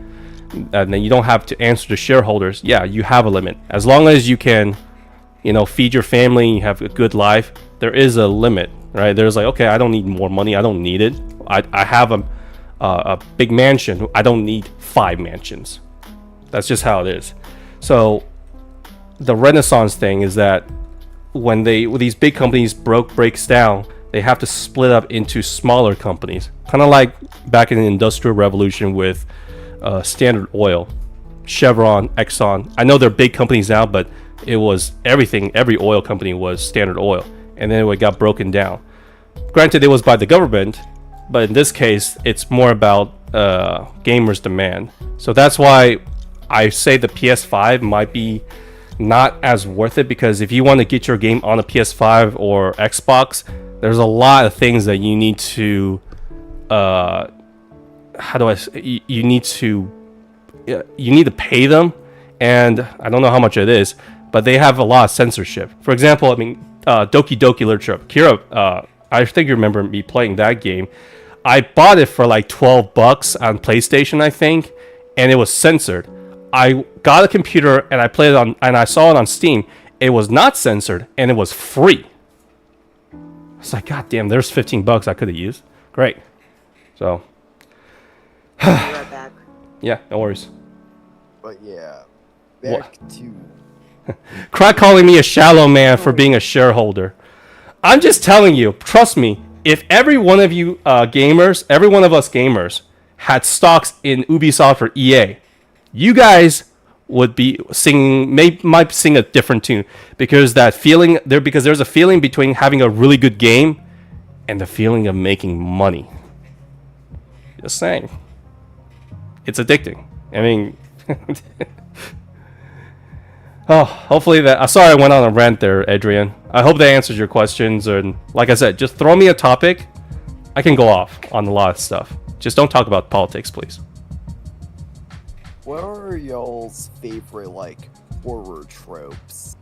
and then you don't have to answer to shareholders, yeah, you have a limit. As long as you can, feed your family, you have a good life, there is a limit, right? There's like, okay, I don't need more money, I don't need it. I have a big mansion, I don't need 5 mansions. That's just how it is. So the Renaissance thing is that when these big companies breaks down, they have to split up into smaller companies, kind of like back in the Industrial Revolution with Standard Oil, Chevron, Exxon. I know they're big companies now, but it was everything. Every oil company was Standard Oil, and then it got broken down. Granted, it was by the government, but in this case, it's more about gamers' demand. So that's why I say the PS5 might be not as worth it, because if you want to get your game on a PS5 or Xbox, there's a lot of things that you need to you need to pay them, and I don't know how much it is, but they have a lot of censorship. For example, I mean, Doki Doki Literature Kira, I think you remember me playing that game. I bought it for like $12 on PlayStation, I think, and it was censored. I got a computer and I played it on, and I saw it on Steam. It was not censored and it was free. It's like, God damn, there's $15 I could have used. Great. So, Be right back. yeah, no worries. But yeah, back to Crack calling me a shallow man for being a shareholder. I'm just telling you, trust me, if every one of you gamers, every one of us gamers, had stocks in Ubisoft or EA, you guys would be singing, might sing a different tune, because that feeling there, because there's a feeling between having a really good game and the feeling of making money. Just saying, it's addicting. I mean, oh, hopefully that. Sorry, I went on a rant there, Adrian. I hope that answers your questions. And like I said, just throw me a topic. I can go off on a lot of stuff. Just don't talk about politics, please. what are y'all's favorite like horror tropes?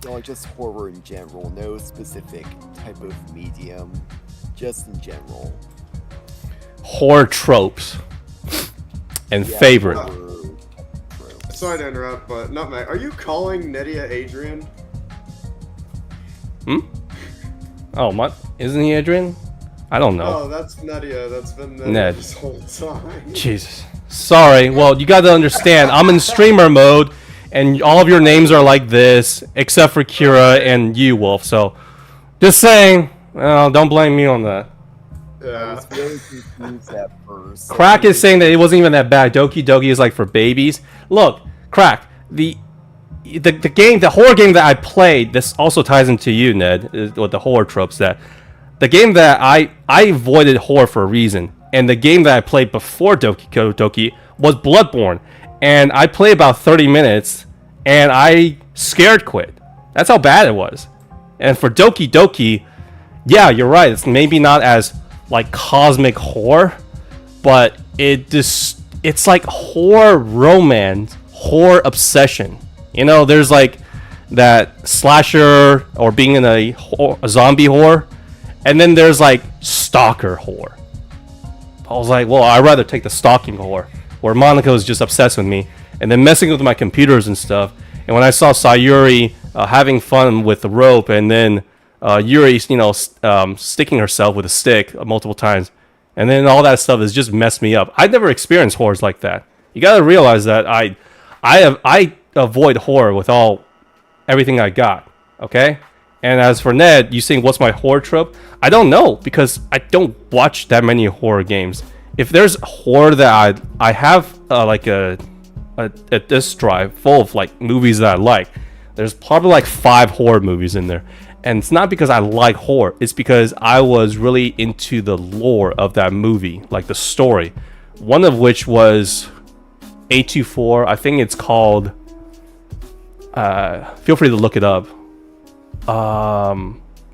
Like just horror in general, no specific type of medium, just in general. Horror tropes and Yeah, favorite. horror tropes. Sorry to interrupt, but Nutmeg, are you calling Nedia Adrian? Oh, my, isn't he Adrian? I don't know. Oh, that's Nedia. That's been Ned Ned. this whole time. Jesus. Sorry. Well, you got to understand, I'm in streamer mode, and all of your names are like this, except for Kira and you, Wolf. So, just saying. Well, don't blame me on that. I Yeah. was very confused at first. Crack is saying that it wasn't even that bad. Doki Doki is like for babies. Look, Crack, the game, the horror game that I played, this also ties into you, Ned, with the horror tropes. That the game that I avoided horror for a reason, and the game that I played before Doki Doki was Bloodborne, and I played about 30 minutes, and I scared quit. That's how bad it was. And for Doki Doki, yeah, you're right. It's maybe not as like cosmic horror, but it's like horror romance, horror obsession. You know, there's like that slasher or being in a zombie horror, and then there's like stalker horror. I was like, well, I'd rather take the stalking horror, where Monica was just obsessed with me and then messing with my computers and stuff. And when I saw Sayuri having fun with the rope, and then Yuri, you know, sticking herself with a stick multiple times, and then all that stuff has just messed me up. I'd never experienced horrors like that. You gotta realize that I avoid horror with everything I got. Okay. And as for Ned, you saying what's my horror trope? I don't know, because I don't watch that many horror games. If there's horror that I have like a disc drive full of like movies that I like, there's probably like 5 horror movies in there. And it's not because I like horror, it's because I was really into the lore of that movie, like the story. One of which was A24, I think it's called, feel free to look it up.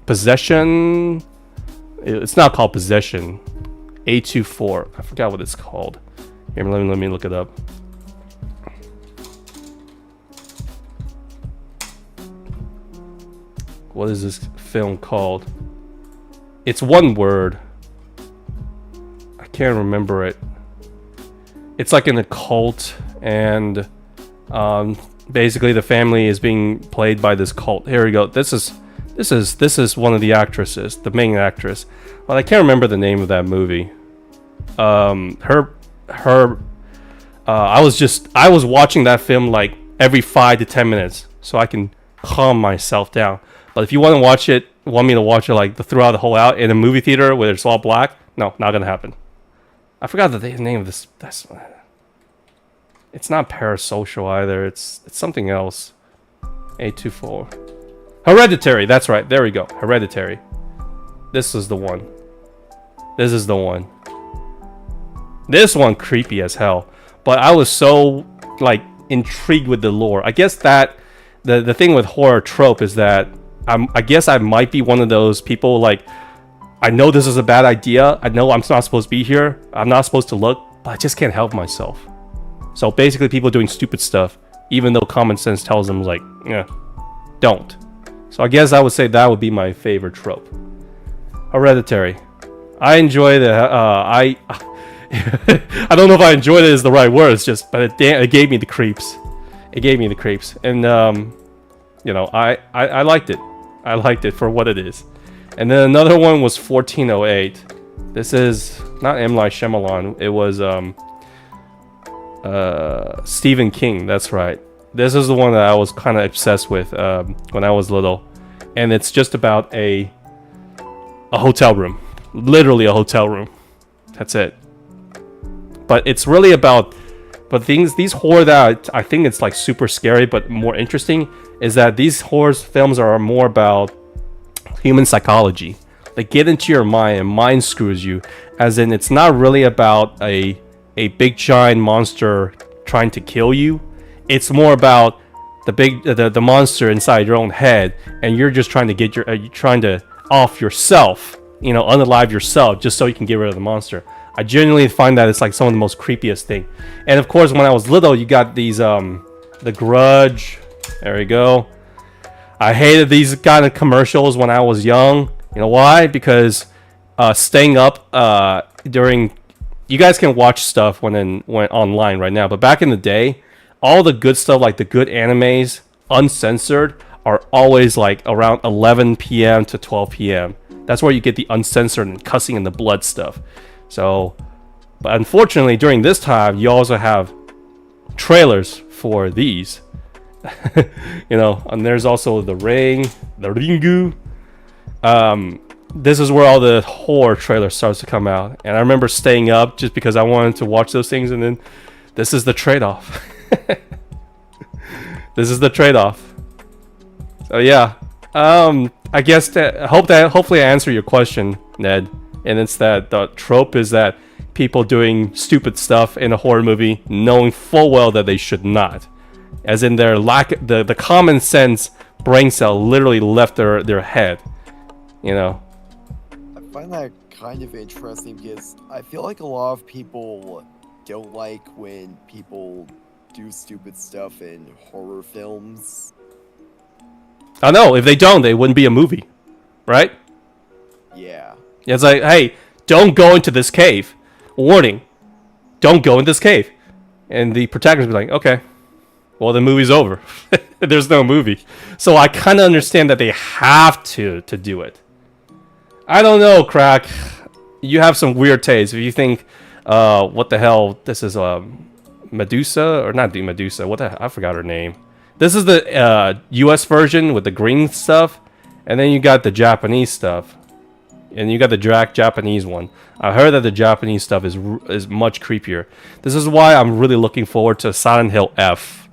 Possession, it's not called Possession. A24, I forgot what it's called. Here, let me look it up. What is this film called? It's one word. I can't remember it. It's like an occult, and basically the family is being played by this cult. Here we go. This is one of the actresses, the main actress. Well, I can't remember the name of that movie. I was watching that film like every 5 to 10 minutes so I can calm myself down. But if you want me to watch it like throughout the whole out in a movie theater where it's all black, no, not gonna happen. I forgot the name of this. It's not Parasocial either. It's something else. A24. Hereditary. That's right. There we go. Hereditary. This is the one. This is the one. This one creepy as hell. But I was so like intrigued with the lore. I guess that the thing with horror trope is that I guess I might be one of those people like, I know this is a bad idea. I know I'm not supposed to be here. I'm not supposed to look, but I just can't help myself. So basically, people doing stupid stuff, even though common sense tells them like, yeah, don't. So I guess I would say that would be my favorite trope. Hereditary. I enjoy the I don't know if I enjoyed it is the right word. It's just, but it gave me the creeps. It gave me the creeps, and you know, I liked it. I liked it for what it is. And then another one was 1408. This is not M. Night Shyamalan. It was Stephen King. That's right. This is the one that I was kind of obsessed with when I was little, and it's just about a hotel room, literally a hotel room. That's it. But it's really about, but these horror that I think it's like super scary, but more interesting is that these horror films are more about human psychology. They get into your mind and mind screws you, as in it's not really about a big giant monster trying to kill you. It's more about the monster inside your own head, and you're just trying to get you're trying to off yourself, you know, unalive yourself just so you can get rid of the monster. I genuinely find that it's like some of the most creepiest thing. And of course, when I was little, you got these The Grudge. There we go. I hated these kind of commercials when I was young. You know why? Because staying up during, you guys can watch stuff when online right now, but back in the day, all the good stuff, like the good animes, uncensored, are always like around 11 p.m. to 12 p.m. That's where you get the uncensored and cussing and the blood stuff. So, but unfortunately, during this time, you also have trailers for these. You know, and there's also The Ring, The Ringu. This is where all the horror trailers starts to come out, and I remember staying up just because I wanted to watch those things, and then this is the trade-off. This is the trade-off. So yeah, I guess hopefully I answer your question, Ned. And it's that the trope is that people doing stupid stuff in a horror movie, knowing full well that they should not, as in their the common sense brain cell literally left their head. You know. I find that kind of interesting because I feel like a lot of people don't like when people do stupid stuff in horror films. I know, if they don't, they wouldn't be a movie, right? Yeah. It's like, hey, don't go into this cave. Warning, don't go in this cave. And the protagonist will be like, okay, well, the movie's over. There's no movie. So I kind of understand that they have to do it. I don't know, Crack. You have some weird taste. If you think, what the hell, this is Medusa, or not the Medusa, what the hell? I forgot her name. This is the US version with the green stuff, and then you got the Japanese stuff. And you got the Japanese one. I heard that the Japanese stuff is much creepier. This is why I'm really looking forward to Silent Hill F.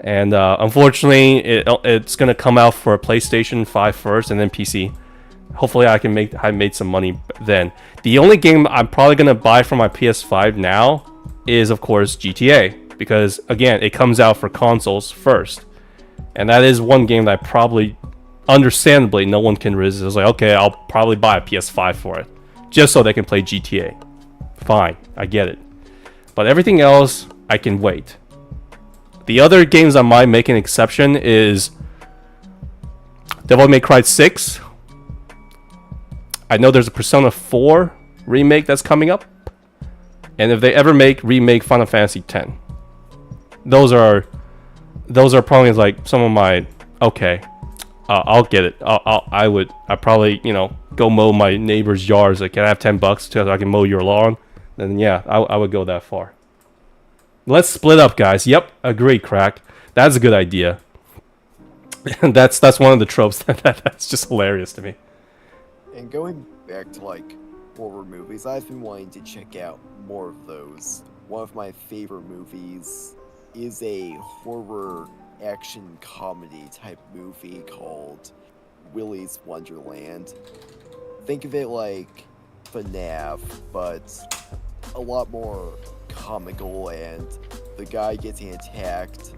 And unfortunately, it's gonna come out for PlayStation 5 first, and then PC. Hopefully, I made some money then. The only game I'm probably gonna buy for my PS5 now is, of course, GTA, because again, it comes out for consoles first, and that is one game that I probably, understandably, no one can resist. It's like, okay, I'll probably buy a PS5 for it, just so they can play GTA. Fine, I get it. But everything else, I can wait. The other games I might make an exception is Devil May Cry 6. I know there's a Persona 4 remake that's coming up. And if they ever remake Final Fantasy X, those are probably like some of my, okay, I'll get it. I'd probably, you know, go mow my neighbor's yards. Like, can I have $10 so I can mow your lawn? Then yeah, I would go that far. Let's split up, guys. Yep, agree, Crack. That's a good idea. that's one of the tropes that's just hilarious to me. And going back to like horror movies, I've been wanting to check out more of those. One of my favorite movies is a horror action comedy type movie called Willy's Wonderland. Think of it like FNAF, but a lot more comical and the guy getting attacked.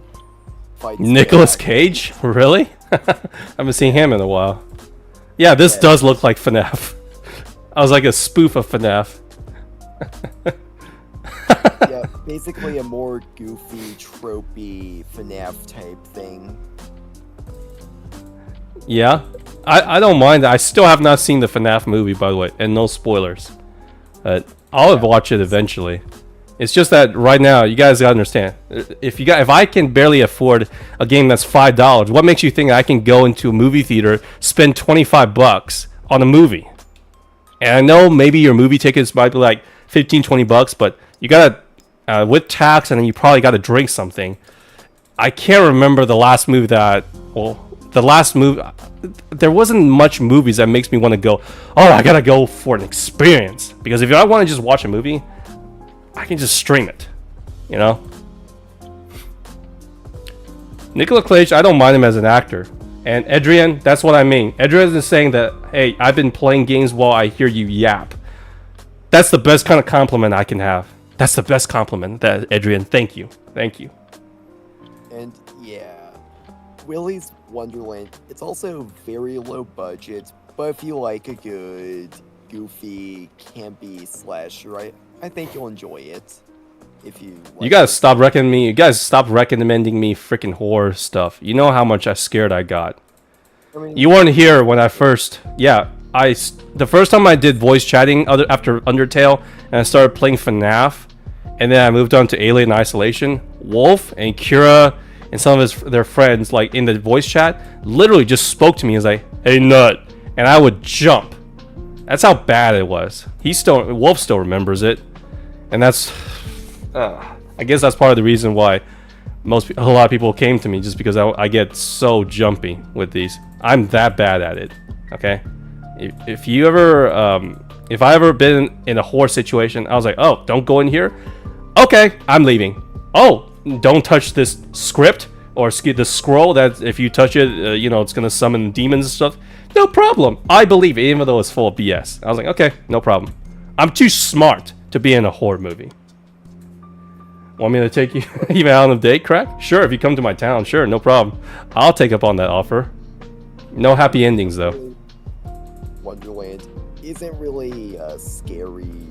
Fights Nicolas back. Cage? Really? I haven't seen him in a while. Yeah, this Yeah. does look like FNAF. I was like a spoof of FNAF. Yeah, basically a more goofy, tropey FNAF type thing. Yeah, I don't mind. I still have not seen the FNAF movie, by the way, and no spoilers. But I'll watch it eventually. It's just that right now, you guys gotta understand. If I can barely afford a game that's $5, what makes you think I can go into a movie theater, spend $25 on a movie? And I know maybe your movie tickets might be like 15, $20, but you gotta with tax, and then you probably gotta drink something. I can't remember the last movie the last movie. There wasn't much movies that makes me want to go. Oh, I gotta go for an experience, because if I want to just watch a movie, I can just stream it, you know. Nicolas Cage, I don't mind him as an actor, and Adrian, that's what I mean. Adrian is saying that, hey, I've been playing games while I hear you yap. That's the best kind of compliment I can have. That's the best compliment, that Adrian. Thank you, thank you. And yeah, Willy's Wonderland, it's also very low budget, but if you like a good, goofy, campy slasher, I think you'll enjoy it. If you like You guys stop recommending me. You guys stop recommending me freaking horror stuff. You know how much scared I got. I mean, You weren't here when I first. Yeah, the first time I did voice chatting after Undertale, and I started playing FNAF, and then I moved on to Alien Isolation. Wolf and Kira and some of their friends, like in the voice chat, literally just spoke to me as like, "Hey, nut," and I would jump. That's how bad it was. Wolf still remembers it, and that's. I guess that's part of the reason why a lot of people came to me, just because I get so jumpy with these. I'm that bad at it. Okay, if you ever, if I ever been in a horror situation, I was like, oh, don't go in here. Okay, I'm leaving. Oh, don't touch this script or the scroll. That if you touch it, you know, it's gonna summon demons and stuff. No problem. I believe it, even though it's full of BS. I was like, okay, no problem. I'm too smart to be in a horror movie. Want me to take you even out on a date, Crack? Sure, if you come to my town, sure, no problem. I'll take up on that offer. No happy endings, though. Wonderland isn't really a scary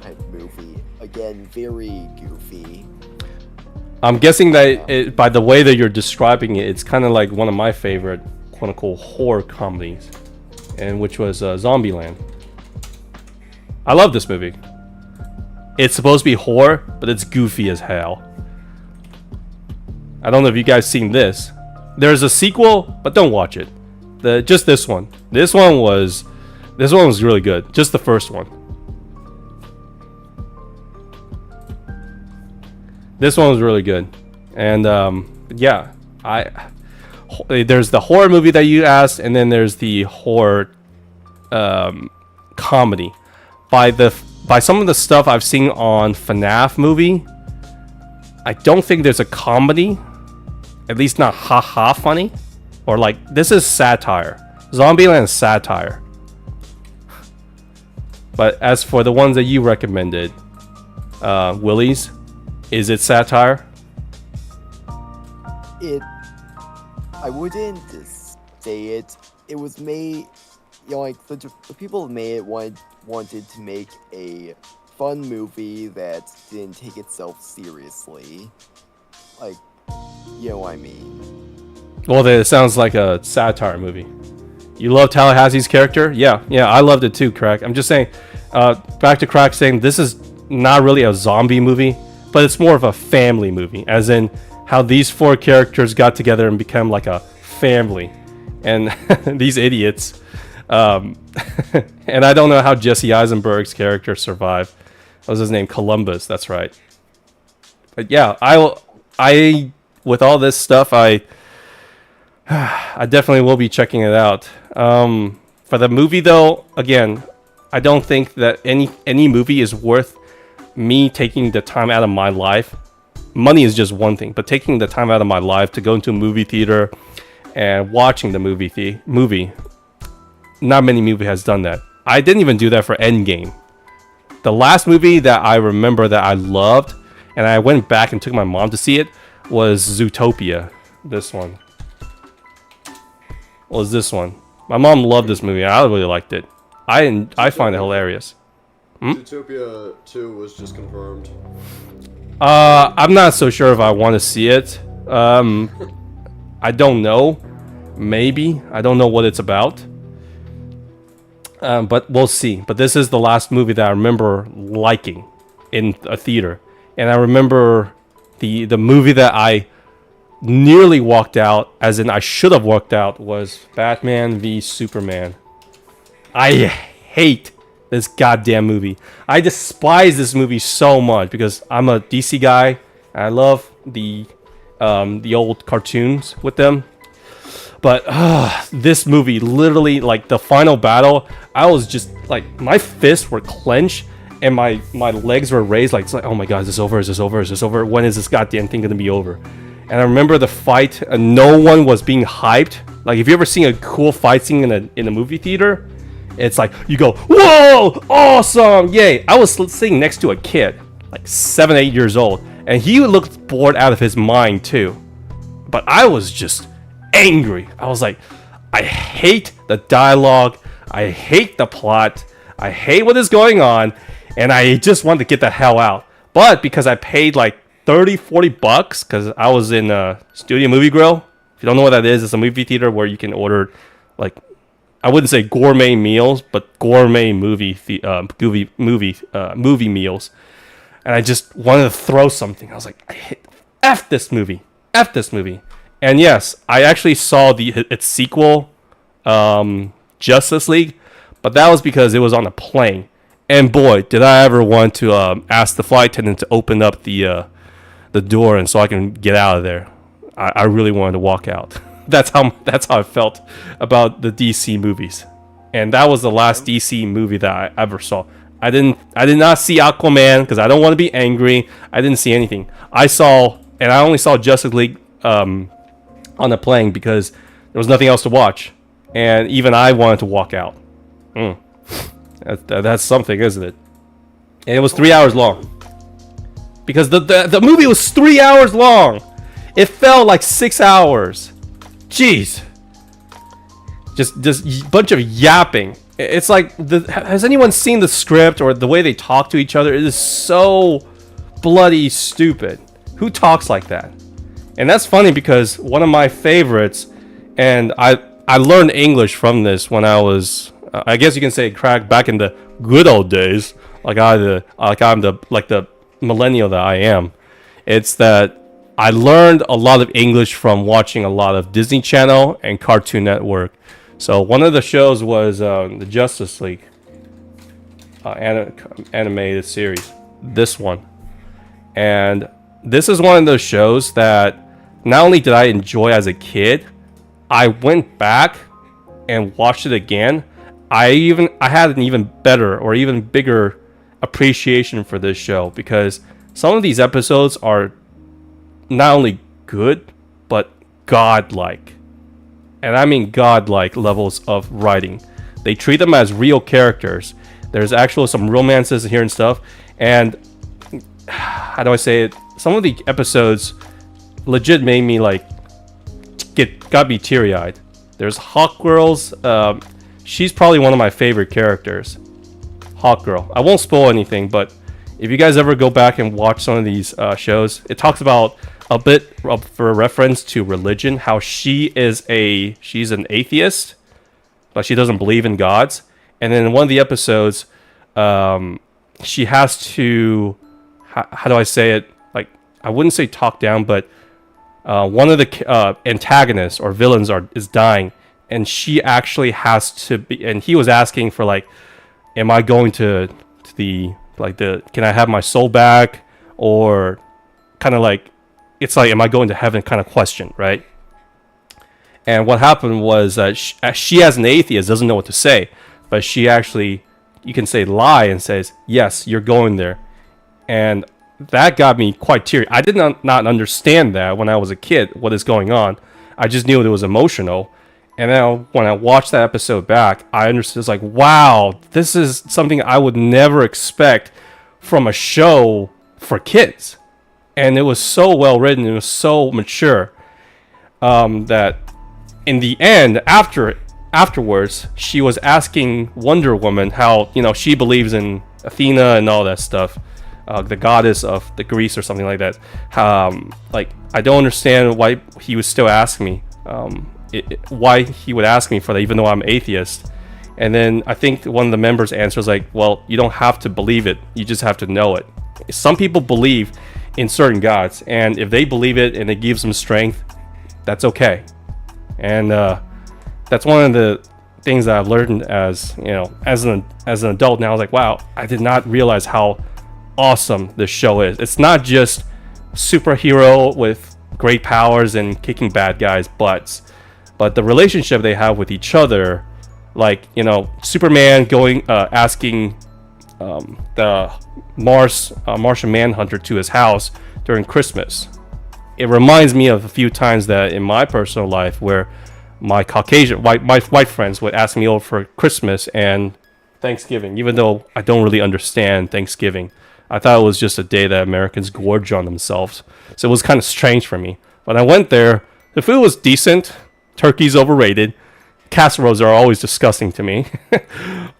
type movie. Again, very goofy. I'm guessing that by the way that you're describing it, it's kind of like one of my favorite quote-unquote horror comedies, and which was Zombieland. I love this movie. It's supposed to be horror, but it's goofy as hell. I don't know if you guys seen this. There's a sequel, but don't watch it. Just this one. This one was really good. Just the first one. This one was really good, and yeah, there's the horror movie that you asked, and then there's the horror comedy. By some of the stuff I've seen on FNAF movie, I don't think there's a comedy, at least not haha funny, or like this is satire. Zombieland is satire. But as for the ones that you recommended, Willy's, is it satire? I wouldn't say it. It was made, you know, like the people who made it wanted to make a fun movie that didn't take itself seriously. Like, you know what I mean? Well, it sounds like a satire movie. You love Tallahassee's character? Yeah, I loved it too, Crack. I'm just saying, back to Crack saying this is not really a zombie movie, but it's more of a family movie, as in how these four characters got together and become like a family. And these idiots. And I don't know how Jesse Eisenberg's character survived. What was his name? Columbus, that's right. But yeah, I with all this stuff, I definitely will be checking it out. For the movie though, again, I don't think that any movie is worth me taking the time out of my life. Money is just one thing, but taking the time out of my life to go into a movie theater and watching the movie, not many movies has done that. I didn't even do that for Endgame. The last movie that I remember that I loved, and I went back and took my mom to see it, was Zootopia. This one. Was this one. My mom loved this movie. I really liked it. I find it hilarious. Zootopia 2 was just confirmed. I'm not so sure if I want to see it. I don't know. Maybe. I don't know what it's about. But we'll see. But this is the last movie that I remember liking in a theater. And I remember the movie that I nearly walked out, as in I should have walked out, was Batman v Superman. I hate this goddamn movie. I despise this movie so much because I'm a DC guy. And I love the old cartoons with them. But this movie, literally, like the final battle, I was just like, my fists were clenched and my legs were raised. Like, it's like, oh my god, is this over? Is this over? Is this over? When is this goddamn thing gonna be over? And I remember the fight, and no one was being hyped. Like, if you ever seen a cool fight scene in a movie theater, it's like you go, whoa, awesome, yay! I was sitting next to a kid, like 7, 8 years old, and he looked bored out of his mind too. But I was just angry. I was like, I hate the dialogue, I hate the plot, I hate what is going on, and I just wanted to get the hell out. But because I paid like 30-40 bucks, because I was in Studio Movie Grill. If you don't know what that is, it's a movie theater where you can order, like, I wouldn't say gourmet meals, but gourmet movie meals. And I just wanted to throw something. I was like, F this movie. F this movie. And yes, I actually saw its sequel, Justice League, but that was because it was on a plane. And boy, did I ever want to ask the flight attendant to open up the door and so I can get out of there. I really wanted to walk out. That's how I felt about the DC movies. And that was the last DC movie that I ever saw. I did not see Aquaman because I don't want to be angry. I didn't see anything. I only saw Justice League on the plane because there was nothing else to watch. And even I wanted to walk out. That's something, isn't it? And it was 3 hours long. Because the movie was 3 hours long. It felt like 6 hours. Jeez. Just a bunch of yapping. It's like, has anyone seen the script or the way they talk to each other? It is so bloody stupid. Who talks like that? And that's funny because one of my favorites, and I learned English from this when I was, I guess you can say, crack back in the good old days. I'm the millennial that I am. It's that I learned a lot of English from watching a lot of Disney Channel and Cartoon Network. So one of the shows was the Justice League animated series. This one. And this is one of those shows that not only did I enjoy as a kid, I went back and watched it again. I had an even better or even bigger appreciation for this show because some of these episodes are not only good, but godlike. And I mean godlike levels of writing. They treat them as real characters. There's actually some romances here and stuff. And how do I say it? Some of the episodes legit made me like got me teary-eyed. There's Hawkgirl's. She's probably one of my favorite characters. Hawkgirl. I won't spoil anything, but if you guys ever go back and watch some of these shows, it talks about a bit for a reference to religion, how she's an atheist, but she doesn't believe in gods. And then in one of the episodes, she has to, how do I say it? Like, I wouldn't say talk down, but one of the antagonists or villains is dying, and she actually has to be, and he was asking for like, am I going to can I have my soul back? Or kind of like, it's like, am I going to heaven kind of question, right? And what happened was that she as an atheist doesn't know what to say, but she actually, you can say lie and says, yes, you're going there. And that got me quite teary. I did not understand that when I was a kid, what is going on. I just knew it was emotional. And now when I watched that episode back, I understood, it's like, wow, this is something I would never expect from a show for kids. and it was so well written, it was so mature, that in the end, afterwards, she was asking Wonder Woman how, you know, she believes in Athena and all that stuff, the goddess of the Greece or something like that. Like, I don't understand why he would still ask me, why he would ask me for that, even though I'm atheist. And then I think one of the members answers like, well, you don't have to believe it, you just have to know it. Some people believe in certain gods, and if they believe it and it gives them strength, that's okay. And that's one of the things that I've learned as, you know, as an adult now. I was like, wow, I did not realize how awesome this show is. It's not just superhero with great powers and kicking bad guys' butts, but the relationship they have with each other. Like, you know, Superman going asking the Martian Manhunter to his house during Christmas. It reminds me of a few times that in my personal life where my Caucasian white friends would ask me over for Christmas and Thanksgiving, even though I don't really understand Thanksgiving. I thought it was just a day that Americans gorge on themselves, so it was kind of strange for me. When I went there, the food was decent. Turkey's overrated. Casseroles are always disgusting to me.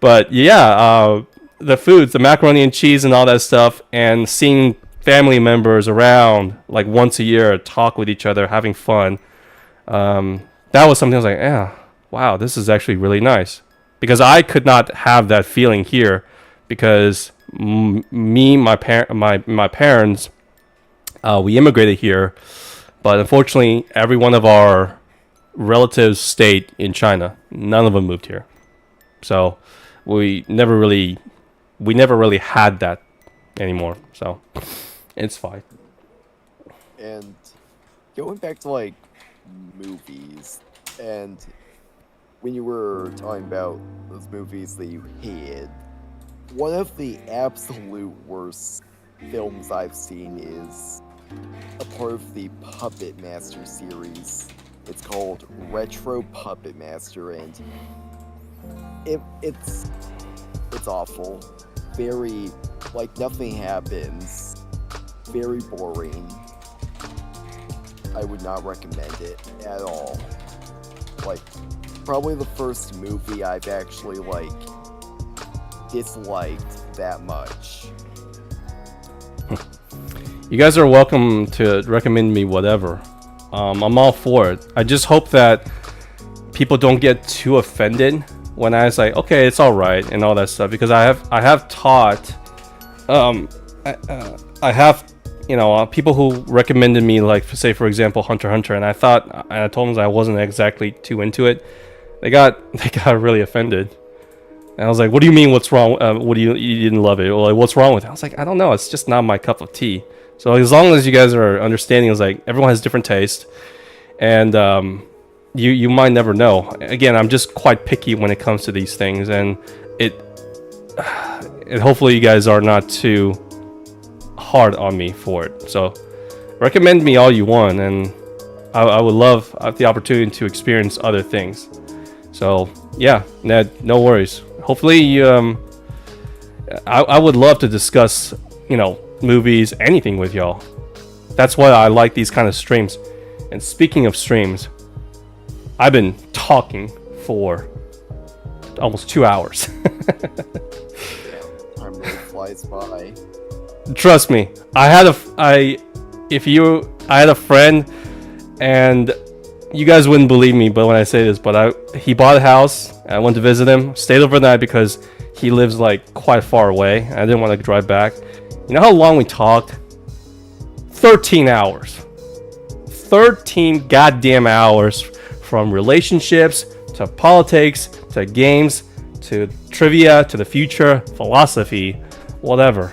But yeah, the foods, the macaroni and cheese and all that stuff, and seeing family members around like once a year talk with each other, having fun. That was something I was like, yeah, wow, this is actually really nice. Because I could not have that feeling here because my parents, we immigrated here, but unfortunately, every one of our relatives stayed in China. None of them moved here, so we never really had that anymore. So it's fine. And going back to like movies, and when you were talking about those movies that you hated, one of the absolute worst films I've seen is a part of the Puppet Master series. It's called Retro Puppet Master, and it's awful. Very, like, nothing happens. Very boring. I would not recommend it at all. Like, probably the first movie I've actually, like, disliked that much. You guys are welcome to recommend me whatever. I'm all for it. I just hope that people don't get too offended when I say, okay, it's all right and all that stuff, because I have taught, I have, you know, people who recommended me, like, say for example, Hunter x Hunter, and I told them I wasn't exactly too into it. They got really offended. And I was like, what do you mean, what's wrong? What do you didn't love it? Well, like, what's wrong with it? I was like, I don't know. It's just not my cup of tea. So as long as you guys are understanding, it's like everyone has different taste, and you might never know. Again, I'm just quite picky when it comes to these things, and hopefully you guys are not too hard on me for it. So recommend me all you want, and I would love the opportunity to experience other things. So yeah, Ned, no worries. Hopefully, I would love to discuss, you know, movies, anything with y'all. That's why I like these kind of streams. And speaking of streams, I've been talking for almost 2 hours. Time really flies by. Trust me, I had a friend, and you guys wouldn't believe me, but when I say this, but he bought a house. I went to visit him, stayed overnight because he lives like quite far away. I didn't want to drive back. You know how long we talked? 13 hours. 13 goddamn hours, from relationships to politics to games to trivia to the future, philosophy, whatever.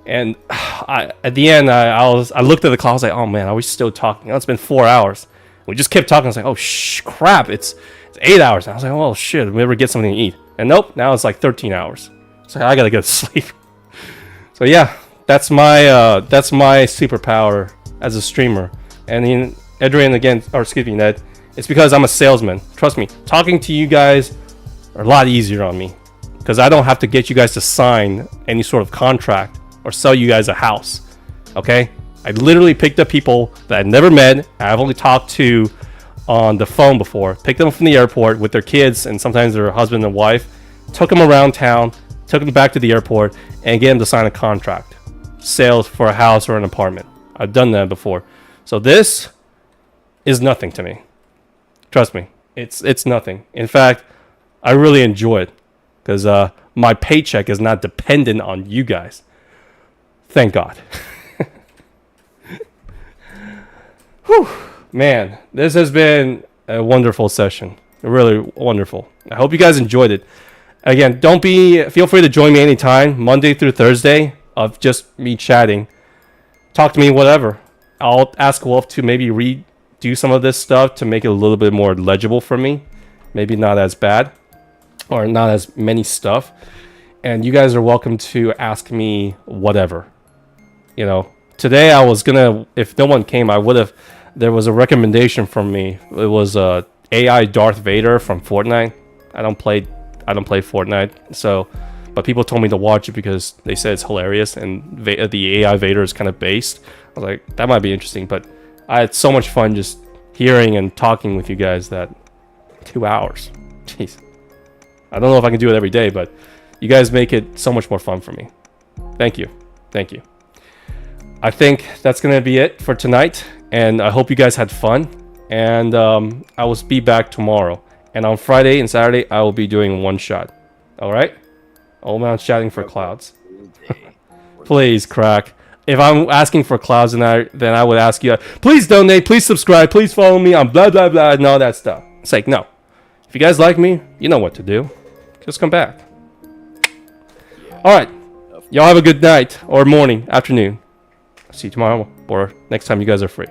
And at the end, I looked at the clock. I was like, oh man, are we still talking? Oh, it's been 4 hours. We just kept talking. I was like, oh crap, it's 8 hours. And I was like, oh shit, we ever get something to eat? And nope, now it's like 13 hours. So I gotta go to sleep. So yeah, that's my superpower as a streamer. And in Adrian again, or excuse me, Ned, it's because I'm a salesman. Trust me, talking to you guys are a lot easier on me, because I don't have to get you guys to sign any sort of contract or sell you guys a house. Okay, I literally picked up people that I've never met. I've only talked to on the phone before. Picked them from the airport with their kids and sometimes their husband and wife. Took them around town. Took them back to the airport and get them to sign a contract. Sales for a house or an apartment. I've done that before. So this is nothing to me. Trust me, it's nothing. In fact, I really enjoy it because my paycheck is not dependent on you guys. Thank God. Whew, man, this has been a wonderful session. Really wonderful. I hope you guys enjoyed it. Again, feel free to join me anytime, Monday through Thursday, of just me chatting. Talk to me, whatever. I'll ask Wolf to maybe redo some of this stuff to make it a little bit more legible for me. Maybe not as bad or not as many stuff. And you guys are welcome to ask me whatever. You know, today I was gonna, if no one came, there was a recommendation from me. It was AI Darth Vader from Fortnite. I don't play Fortnite, so, but people told me to watch it because they said it's hilarious and the AI Vader is kind of based. I was like, that might be interesting, but I had so much fun just hearing and talking with you guys that 2 hours. Jeez. I don't know if I can do it every day, but you guys make it so much more fun for me. Thank you. Thank you. I think that's going to be it for tonight, and I hope you guys had fun, and I will be back tomorrow. And on Friday and Saturday, I will be doing one shot. All right? Old man chatting for clouds. Please, Crack. If I'm asking for clouds, then I would ask you, please donate, please subscribe, please follow me on blah, blah, blah, and all that stuff. It's like, no. If you guys like me, you know what to do. Just come back. All right. Y'all have a good night or morning, afternoon. See you tomorrow or next time you guys are free.